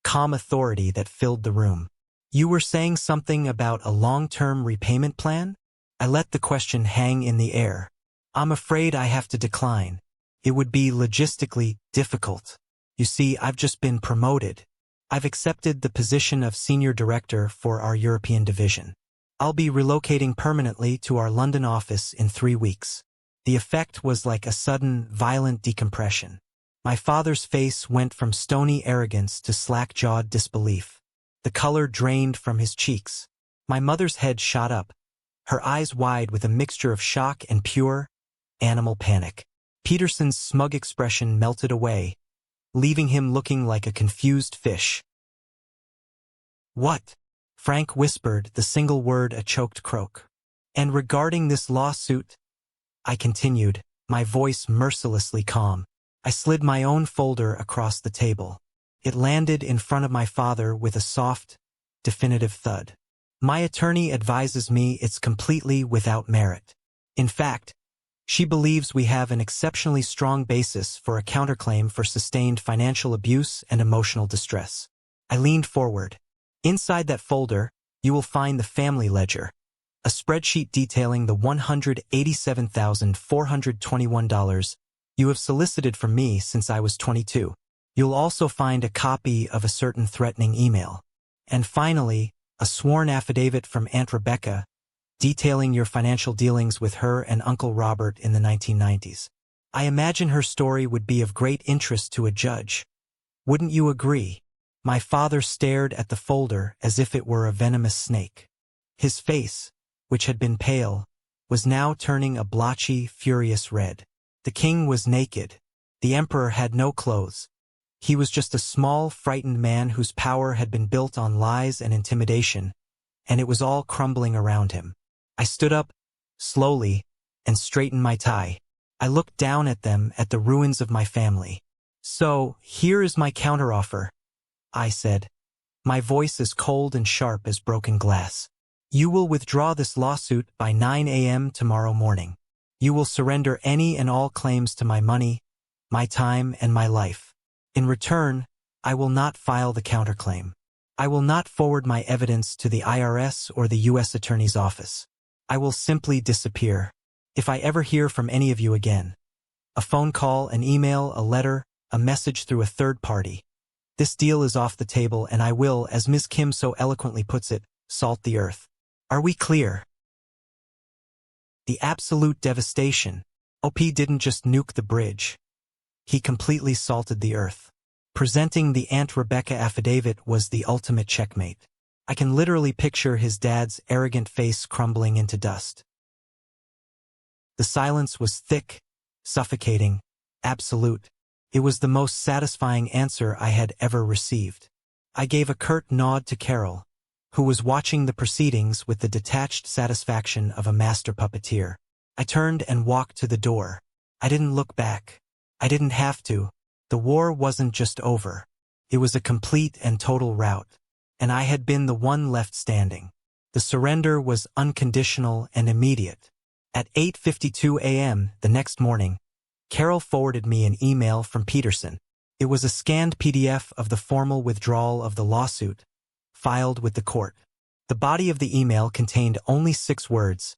calm authority that filled the room. "You were saying something about a long-term repayment plan?" I let the question hang in the air. "I'm afraid I have to decline. It would be logistically difficult. You see, I've just been promoted. I've accepted the position of Senior Director for our European division. I'll be relocating permanently to our London office in 3 weeks." The effect was like a sudden, violent decompression. My father's face went from stony arrogance to slack-jawed disbelief. The color drained from his cheeks. My mother's head shot up, her eyes wide with a mixture of shock and pure, animal panic. Peterson's smug expression melted away, leaving him looking like a confused fish. "What?" Frank whispered, the single word a choked croak. "And regarding this lawsuit," I continued, my voice mercilessly calm. I slid my own folder across the table. It landed in front of my father with a soft, definitive thud. "My attorney advises me it's completely without merit. In fact, she believes we have an exceptionally strong basis for a counterclaim for sustained financial abuse and emotional distress." I leaned forward. "Inside that folder, you will find the family ledger, a spreadsheet detailing the $187,421 you have solicited from me since I was 22. You'll also find a copy of a certain threatening email. And finally, a sworn affidavit from Aunt Rebecca detailing your financial dealings with her and Uncle Robert in the 1990s. I imagine her story would be of great interest to a judge. Wouldn't you agree?" My father stared at the folder as if it were a venomous snake. His face, which had been pale, was now turning a blotchy, furious red. The king was naked. The emperor had no clothes. He was just a small, frightened man whose power had been built on lies and intimidation, and it was all crumbling around him. I stood up, slowly, and straightened my tie. I looked down at them, at the ruins of my family. "So, here is my counteroffer," I said, my voice as cold and sharp as broken glass. "You will withdraw this lawsuit by 9 a.m. tomorrow morning. You will surrender any and all claims to my money, my time, and my life. In return, I will not file the counterclaim. I will not forward my evidence to the IRS or the U.S. Attorney's Office. I will simply disappear. If I ever hear from any of you again, a phone call, an email, a letter, a message through a third party, this deal is off the table and I will, as Ms. Kim so eloquently puts it, salt the earth. Are we clear?" The absolute devastation. OP didn't just nuke the bridge. He completely salted the earth. Presenting the Aunt Rebecca affidavit was the ultimate checkmate. I can literally picture his dad's arrogant face crumbling into dust. The silence was thick, suffocating, absolute. It was the most satisfying answer I had ever received. I gave a curt nod to Carol, who was watching the proceedings with the detached satisfaction of a master puppeteer. I turned and walked to the door. I didn't look back. I didn't have to. The war wasn't just over. It was a complete and total rout, and I had been the one left standing. The surrender was unconditional and immediate. At 8:52 a.m. the next morning, Carol forwarded me an email from Peterson. It was a scanned PDF of the formal withdrawal of the lawsuit, filed with the court. The body of the email contained only 6 words.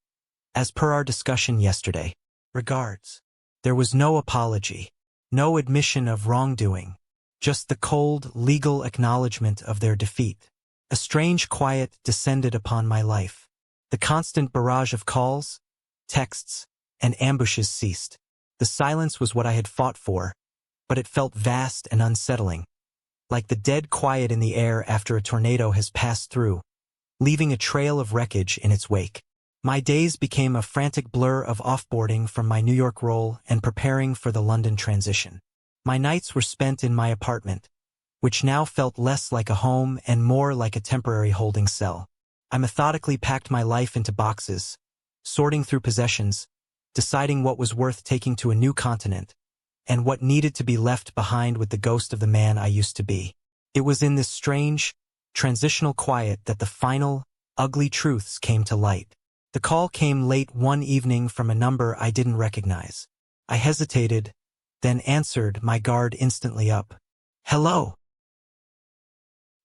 "As per our discussion yesterday. Regards." There was no apology, no admission of wrongdoing, just the cold, legal acknowledgement of their defeat. A strange quiet descended upon my life. The constant barrage of calls, texts, and ambushes ceased. The silence was what I had fought for, but it felt vast and unsettling, like the dead quiet in the air after a tornado has passed through, leaving a trail of wreckage in its wake. My days became a frantic blur of offboarding from my New York role and preparing for the London transition. My nights were spent in my apartment, which now felt less like a home and more like a temporary holding cell. I methodically packed my life into boxes, sorting through possessions, deciding what was worth taking to a new continent, and what needed to be left behind with the ghost of the man I used to be. It was in this strange, transitional quiet that the final, ugly truths came to light. The call came late one evening from a number I didn't recognize. I hesitated, then answered, my guard instantly up. "Hello."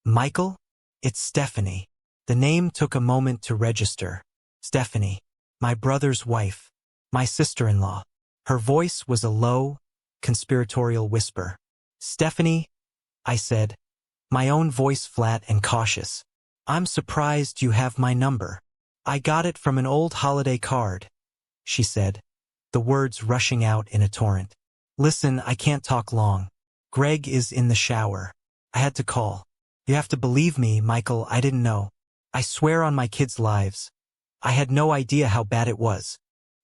"Michael? It's Stephanie." The name took a moment to register. Stephanie, my brother's wife, my sister-in-law. Her voice was a low, conspiratorial whisper. "Stephanie," I said, my own voice flat and cautious. "I'm surprised you have my number." "I got it from an old holiday card," she said, the words rushing out in a torrent. "Listen, I can't talk long. Greg is in the shower. I had to call. You have to believe me, Michael, I didn't know. I swear on my kids' lives. I had no idea how bad it was."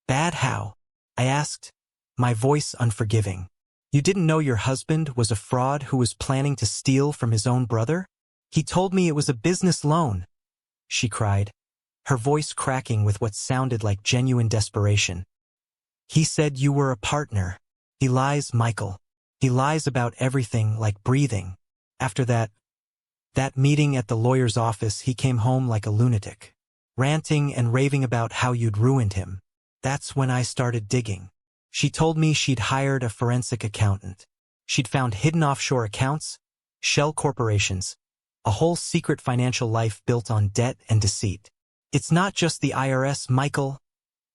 "Bad how?" I asked, my voice unforgiving. "You didn't know your husband was a fraud who was planning to steal from his own brother? He told me it was a business loan," she cried, her voice cracking with what sounded like genuine desperation. "He said you were a partner. He lies, Michael. He lies about everything, like breathing. After that meeting at the lawyer's office, he came home like a lunatic, ranting and raving about how you'd ruined him. That's when I started digging. She told me she'd hired a forensic accountant. She'd found hidden offshore accounts, shell corporations, a whole secret financial life built on debt and deceit. It's not just the IRS, Michael,"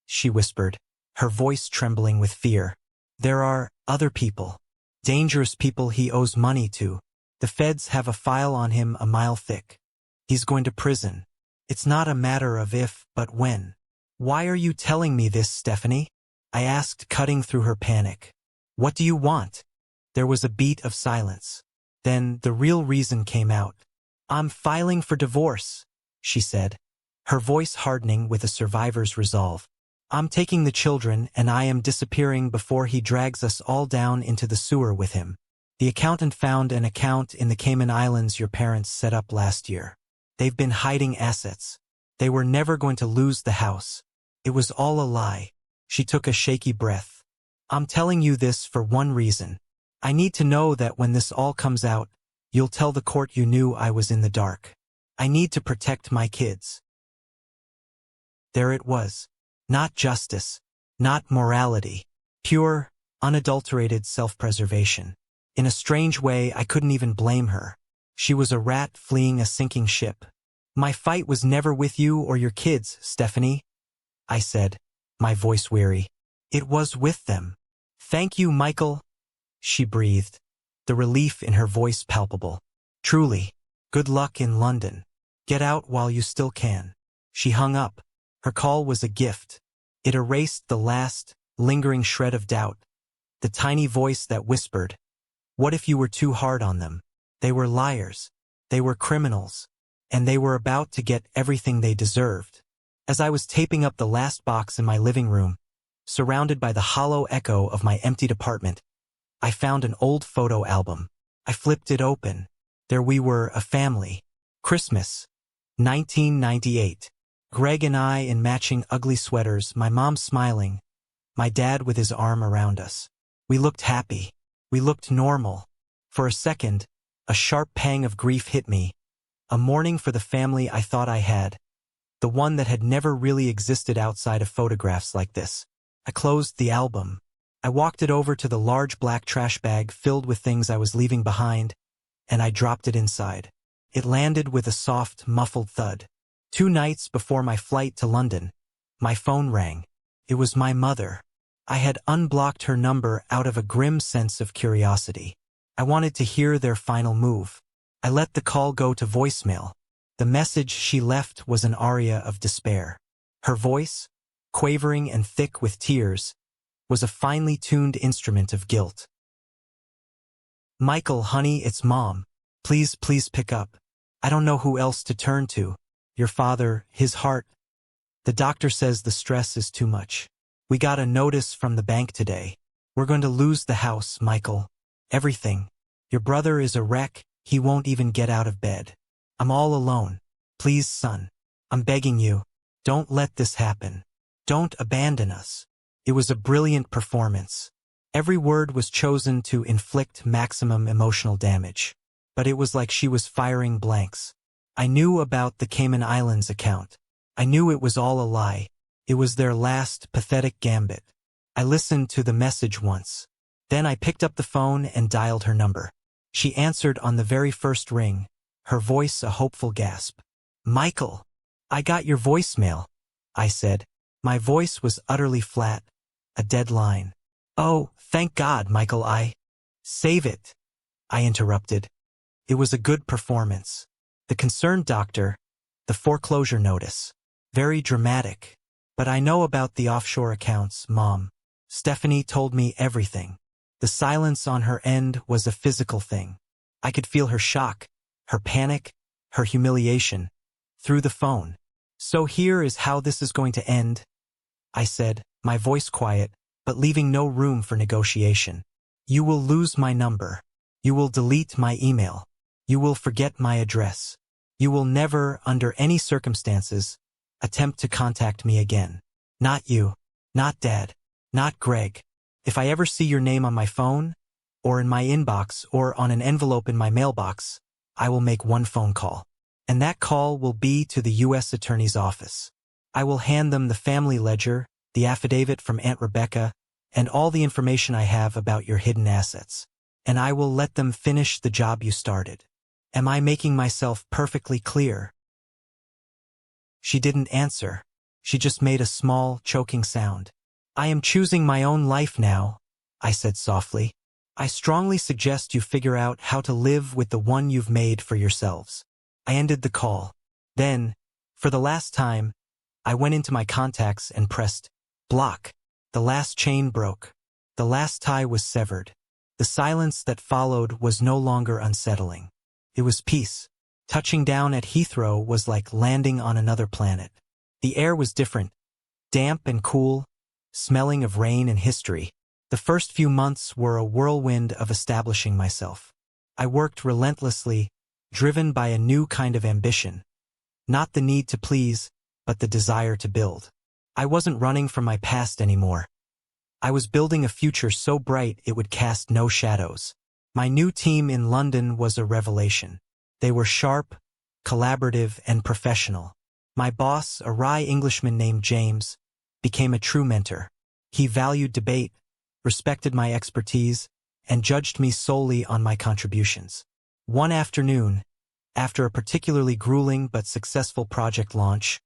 she whispered, her voice trembling with fear. "There are other people, dangerous people he owes money to. The feds have a file on him a mile thick. He's going to prison. It's not a matter of if, but when." "Why are you telling me this, Stephanie?" I asked, cutting through her panic. "What do you want?" There was a beat of silence. Then the real reason came out. "I'm filing for divorce," she said, her voice hardening with a survivor's resolve. "I'm taking the children and I am disappearing before he drags us all down into the sewer with him. The accountant found an account in the Cayman Islands your parents set up last year. They've been hiding assets. They were never going to lose the house. It was all a lie." She took a shaky breath. "I'm telling you this for one reason. I need to know that when this all comes out, you'll tell the court you knew I was in the dark. I need to protect my kids." There it was. Not justice, not morality. Pure, unadulterated self-preservation. In a strange way, I couldn't even blame her. She was a rat fleeing a sinking ship. "My fight was never with you or your kids, Stephanie," I said, my voice weary. "It was with them." "Thank you, Michael," she breathed, the relief in her voice palpable. "Truly. Good luck in London. Get out while you still can." She hung up. Her call was a gift. It erased the last, lingering shred of doubt. The tiny voice that whispered, "What if you were too hard on them? They were liars. They were criminals. And they were about to get everything they deserved." As I was taping up the last box in my living room, surrounded by the hollow echo of my emptied apartment, I found an old photo album. I flipped it open. There we were, a family. Christmas, 1998. Greg and I in matching ugly sweaters, my mom smiling, my dad with his arm around us. We looked happy. We looked normal. For a second, a sharp pang of grief hit me. A mourning for the family I thought I had. The one that had never really existed outside of photographs like this. I closed the album. I walked it over to the large black trash bag filled with things I was leaving behind, and I dropped it inside. It landed with a soft, muffled thud. 2 nights before my flight to London, my phone rang. It was my mother. I had unblocked her number out of a grim sense of curiosity. I wanted to hear their final move. I let the call go to voicemail. The message she left was an aria of despair. Her voice, quavering and thick with tears, was a finely tuned instrument of guilt. "Michael, honey, it's Mom. Please pick up. I don't know who else to turn to. Your father, his heart The doctor says the stress is too much. We got a notice from the bank today. We're going to lose the house, Michael. Everything. Your brother is a wreck, he won't even get out of bed. I'm all alone. Please, son. I'm begging you. Don't let this happen. Don't abandon us. It was a brilliant performance. Every word was chosen to inflict maximum emotional damage. But it was like she was firing blanks. I knew about the Cayman Islands account. I knew it was all a lie. It was their last pathetic gambit. I listened to the message once. Then I picked up the phone and dialed her number. She answered on the very first ring, her voice a hopeful gasp. Michael, I got your voicemail, I said. My voice was utterly flat, a dead line. Oh, thank God, Michael, Save it, I interrupted. It was a good performance. The concerned doctor, the foreclosure notice. Very dramatic. But I know about the offshore accounts, Mom. Stephanie told me everything. The silence on her end was a physical thing. I could feel her shock, her panic, her humiliation, through the phone. So here is how this is going to end, I said, my voice quiet, but leaving no room for negotiation. You will lose my number. You will delete my email. You will forget my address. You will never, under any circumstances, attempt to contact me again. Not you, not Dad, not Greg. If I ever see your name on my phone, or in my inbox, or on an envelope in my mailbox, I will make one phone call. And that call will be to the U.S. Attorney's Office. I will hand them the family ledger, the affidavit from Aunt Rebecca, and all the information I have about your hidden assets. And I will let them finish the job you started. Am I making myself perfectly clear? She didn't answer. She just made a small, choking sound. I am choosing my own life now, I said softly. I strongly suggest you figure out how to live with the one you've made for yourselves. I ended the call. Then, for the last time, I went into my contacts and pressed block. The last chain broke. The last tie was severed. The silence that followed was no longer unsettling. It was peace. Touching down at Heathrow was like landing on another planet. The air was different, damp and cool, smelling of rain and history. The first few months were a whirlwind of establishing myself. I worked relentlessly, driven by a new kind of ambition. Not the need to please, but the desire to build. I wasn't running from my past anymore. I was building a future so bright it would cast no shadows. My new team in London was a revelation. They were sharp, collaborative, and professional. My boss, a wry Englishman named James, became a true mentor. He valued debate, respected my expertise, and judged me solely on my contributions. One afternoon, after a particularly grueling but successful project launch,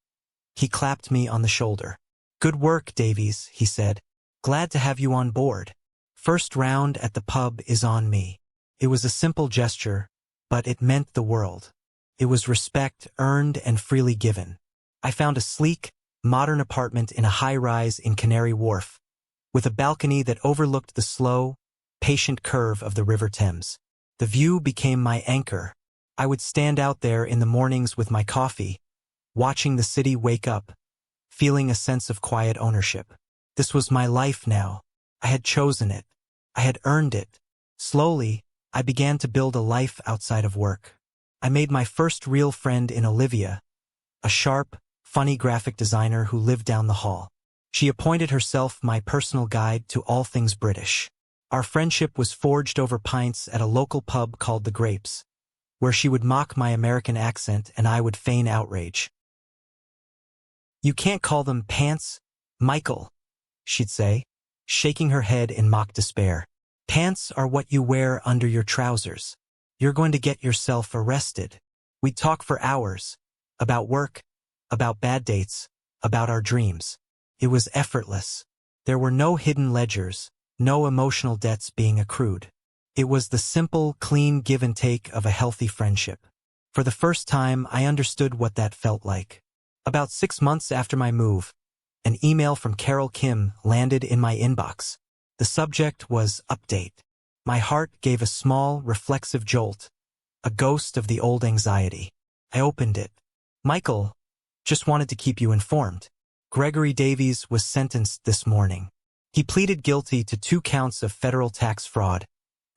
he clapped me on the shoulder. Good work, Davies, he said. Glad to have you on board. First round at the pub is on me. It was a simple gesture, but it meant the world. It was respect earned and freely given. I found a sleek, modern apartment in a high-rise in Canary Wharf, with a balcony that overlooked the slow, patient curve of the River Thames. The view became my anchor. I would stand out there in the mornings with my coffee, watching the city wake up, feeling a sense of quiet ownership. This was my life now. I had chosen it. I had earned it. Slowly, I began to build a life outside of work. I made my first real friend in Olivia, a sharp, funny graphic designer who lived down the hall. She appointed herself my personal guide to all things British. Our friendship was forged over pints at a local pub called The Grapes, where she would mock my American accent and I would feign outrage. You can't call them pants, Michael, she'd say, shaking her head in mock despair. Pants are what you wear under your trousers. You're going to get yourself arrested. We'd talk for hours, about work, about bad dates, about our dreams. It was effortless. There were no hidden ledgers, no emotional debts being accrued. It was the simple, clean give and take of a healthy friendship. For the first time, I understood what that felt like. About 6 months after my move, an email from Carol Kim landed in my inbox. The subject was update. My heart gave a small, reflexive jolt, a ghost of the old anxiety. I opened it. Michael, just wanted to keep you informed. Gregory Davies was sentenced this morning. He pleaded guilty to 2 counts of federal tax fraud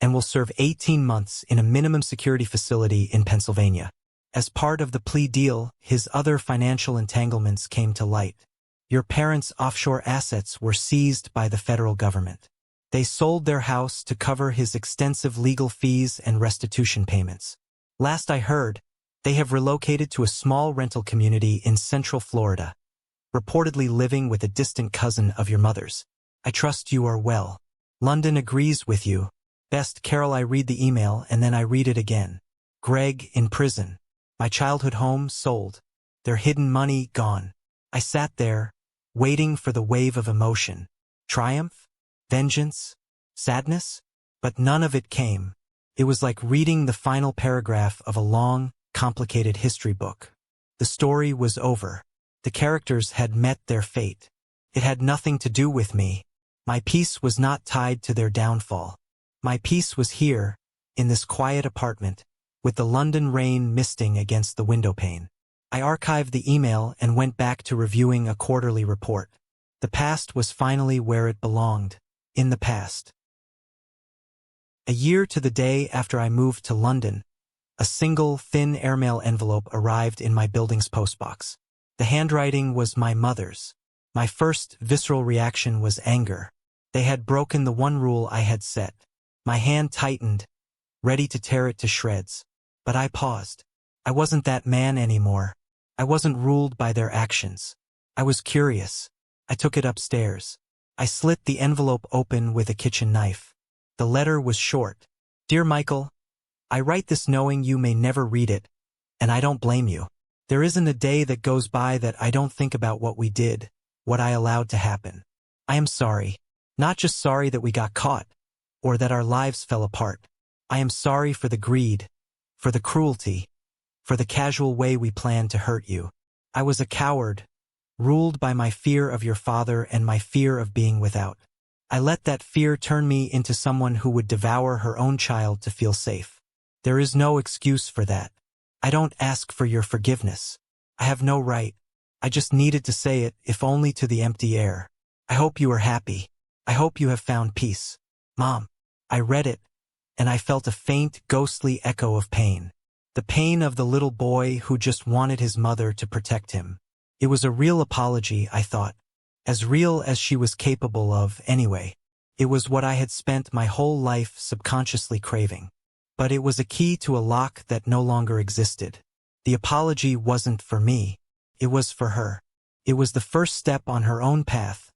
and will serve 18 months in a minimum security facility in Pennsylvania. As part of the plea deal, his other financial entanglements came to light. Your parents' offshore assets were seized by the federal government. They sold their house to cover his extensive legal fees and restitution payments. Last I heard, they have relocated to a small rental community in Central Florida, reportedly living with a distant cousin of your mother's. I trust you are well. London agrees with you. Best Carol. I read the email and then I read it again. Greg in prison. My childhood home sold. Their hidden money gone. I sat there, waiting for the wave of emotion. Triumph? Vengeance? Sadness? But none of it came. It was like reading the final paragraph of a long, complicated history book. The story was over. The characters had met their fate. It had nothing to do with me. My peace was not tied to their downfall. My peace was here, in this quiet apartment, with the London rain misting against the windowpane. I archived the email and went back to reviewing a quarterly report. The past was finally where it belonged, in the past. A year to the day after I moved to London, a single, thin airmail envelope arrived in my building's postbox. The handwriting was my mother's. My first visceral reaction was anger. They had broken the one rule I had set. My hand tightened, ready to tear it to shreds. But I paused. I wasn't that man anymore. I wasn't ruled by their actions. I was curious. I took it upstairs. I slit the envelope open with a kitchen knife. The letter was short. Dear Michael, I write this knowing you may never read it, and I don't blame you. There isn't a day that goes by that I don't think about what we did, what I allowed to happen. I am sorry. Not just sorry that we got caught, or that our lives fell apart. I am sorry for the greed, for the cruelty, for the casual way we planned to hurt you. I was a coward, ruled by my fear of your father and my fear of being without. I let that fear turn me into someone who would devour her own child to feel safe. There is no excuse for that. I don't ask for your forgiveness. I have no right. I just needed to say it, if only to the empty air. I hope you are happy. I hope you have found peace. Mom. I read it, and I felt a faint, ghostly echo of pain. The pain of the little boy who just wanted his mother to protect him. It was a real apology, I thought. As real as she was capable of, anyway. It was what I had spent my whole life subconsciously craving. But it was a key to a lock that no longer existed. The apology wasn't for me. It was for her. It was the first step on her own path.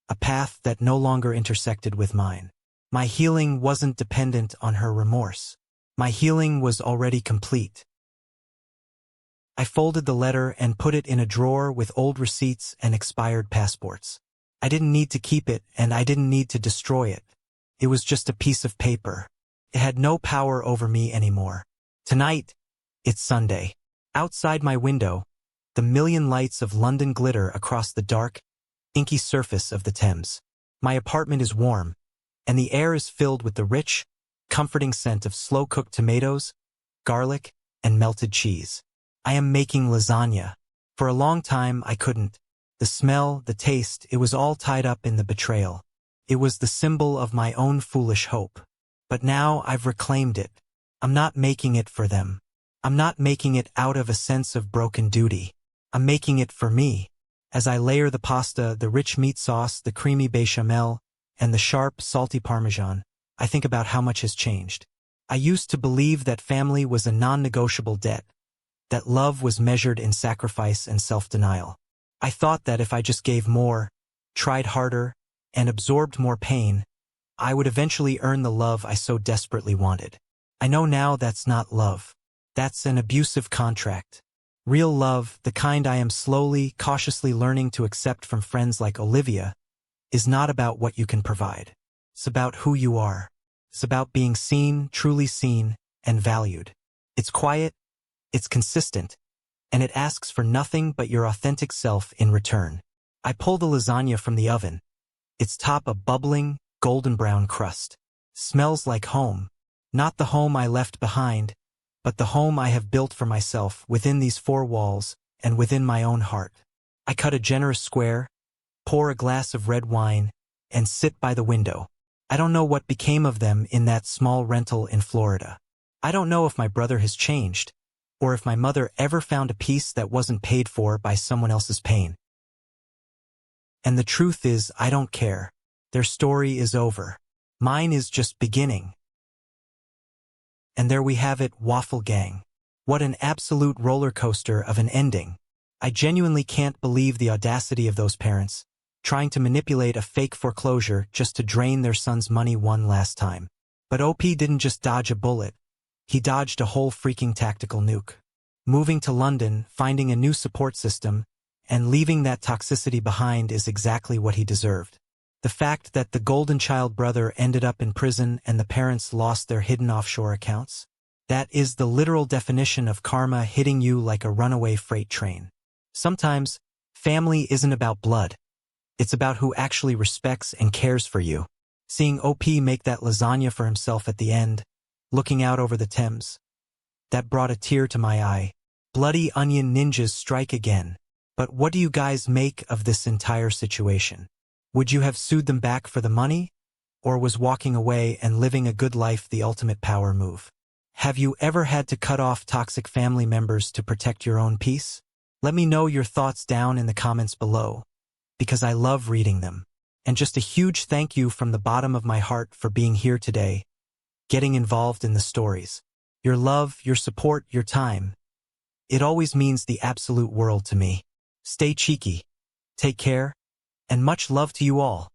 A path that no longer intersected with mine. My healing wasn't dependent on her remorse. My healing was already complete. I folded the letter and put it in a drawer with old receipts and expired passports. I didn't need to keep it, and I didn't need to destroy it. It was just a piece of paper. It had no power over me anymore. Tonight, it's Sunday. Outside my window, the million lights of London glitter across the dark, inky surface of the Thames. My apartment is warm, and the air is filled with the rich, comforting scent of slow-cooked tomatoes, garlic, and melted cheese. I am making lasagna. For a long time, I couldn't. The smell, the taste, it was all tied up in the betrayal. It was the symbol of my own foolish hope. But now I've reclaimed it. I'm not making it for them. I'm not making it out of a sense of broken duty. I'm making it for me. As I layer the pasta, the rich meat sauce, the creamy bechamel, and the sharp, salty parmesan, I think about how much has changed. I used to believe that family was a non-negotiable debt, that love was measured in sacrifice and self-denial. I thought that if I just gave more, tried harder, and absorbed more pain, I would eventually earn the love I so desperately wanted. I know now that's not love. That's an abusive contract. Real love, the kind I am slowly, cautiously learning to accept from friends like Olivia, is not about what you can provide. It's about who you are. It's about being seen, truly seen, and valued. It's quiet, it's consistent, and it asks for nothing but your authentic self in return. I pull the lasagna from the oven. Its top a bubbling, golden brown crust. Smells like home. Not the home I left behind, but the home I have built for myself within these four walls and within my own heart. I cut a generous square, pour a glass of red wine, and sit by the window. I don't know what became of them in that small rental in Florida. I don't know if my brother has changed, or if my mother ever found a peace that wasn't paid for by someone else's pain. And the truth is, I don't care. Their story is over. Mine is just beginning. And there we have it, Waffle Gang. What an absolute roller coaster of an ending. I genuinely can't believe the audacity of those parents, trying to manipulate a fake foreclosure just to drain their son's money one last time. But OP didn't just dodge a bullet. He dodged a whole freaking tactical nuke. Moving to London, finding a new support system, and leaving that toxicity behind is exactly what he deserved. The fact that the golden child brother ended up in prison and the parents lost their hidden offshore accounts, that is the literal definition of karma hitting you like a runaway freight train. Sometimes, family isn't about blood. It's about who actually respects and cares for you. Seeing OP make that lasagna for himself at the end, looking out over the Thames, that brought a tear to my eye. Bloody onion ninjas strike again. But what do you guys make of this entire situation? Would you have sued them back for the money? Or was walking away and living a good life the ultimate power move? Have you ever had to cut off toxic family members to protect your own peace? Let me know your thoughts down in the comments below, because I love reading them. And just a huge thank you from the bottom of my heart for being here today, getting involved in the stories. Your love, your support, your time. It always means the absolute world to me. Stay cheeky. Take care, and much love to you all.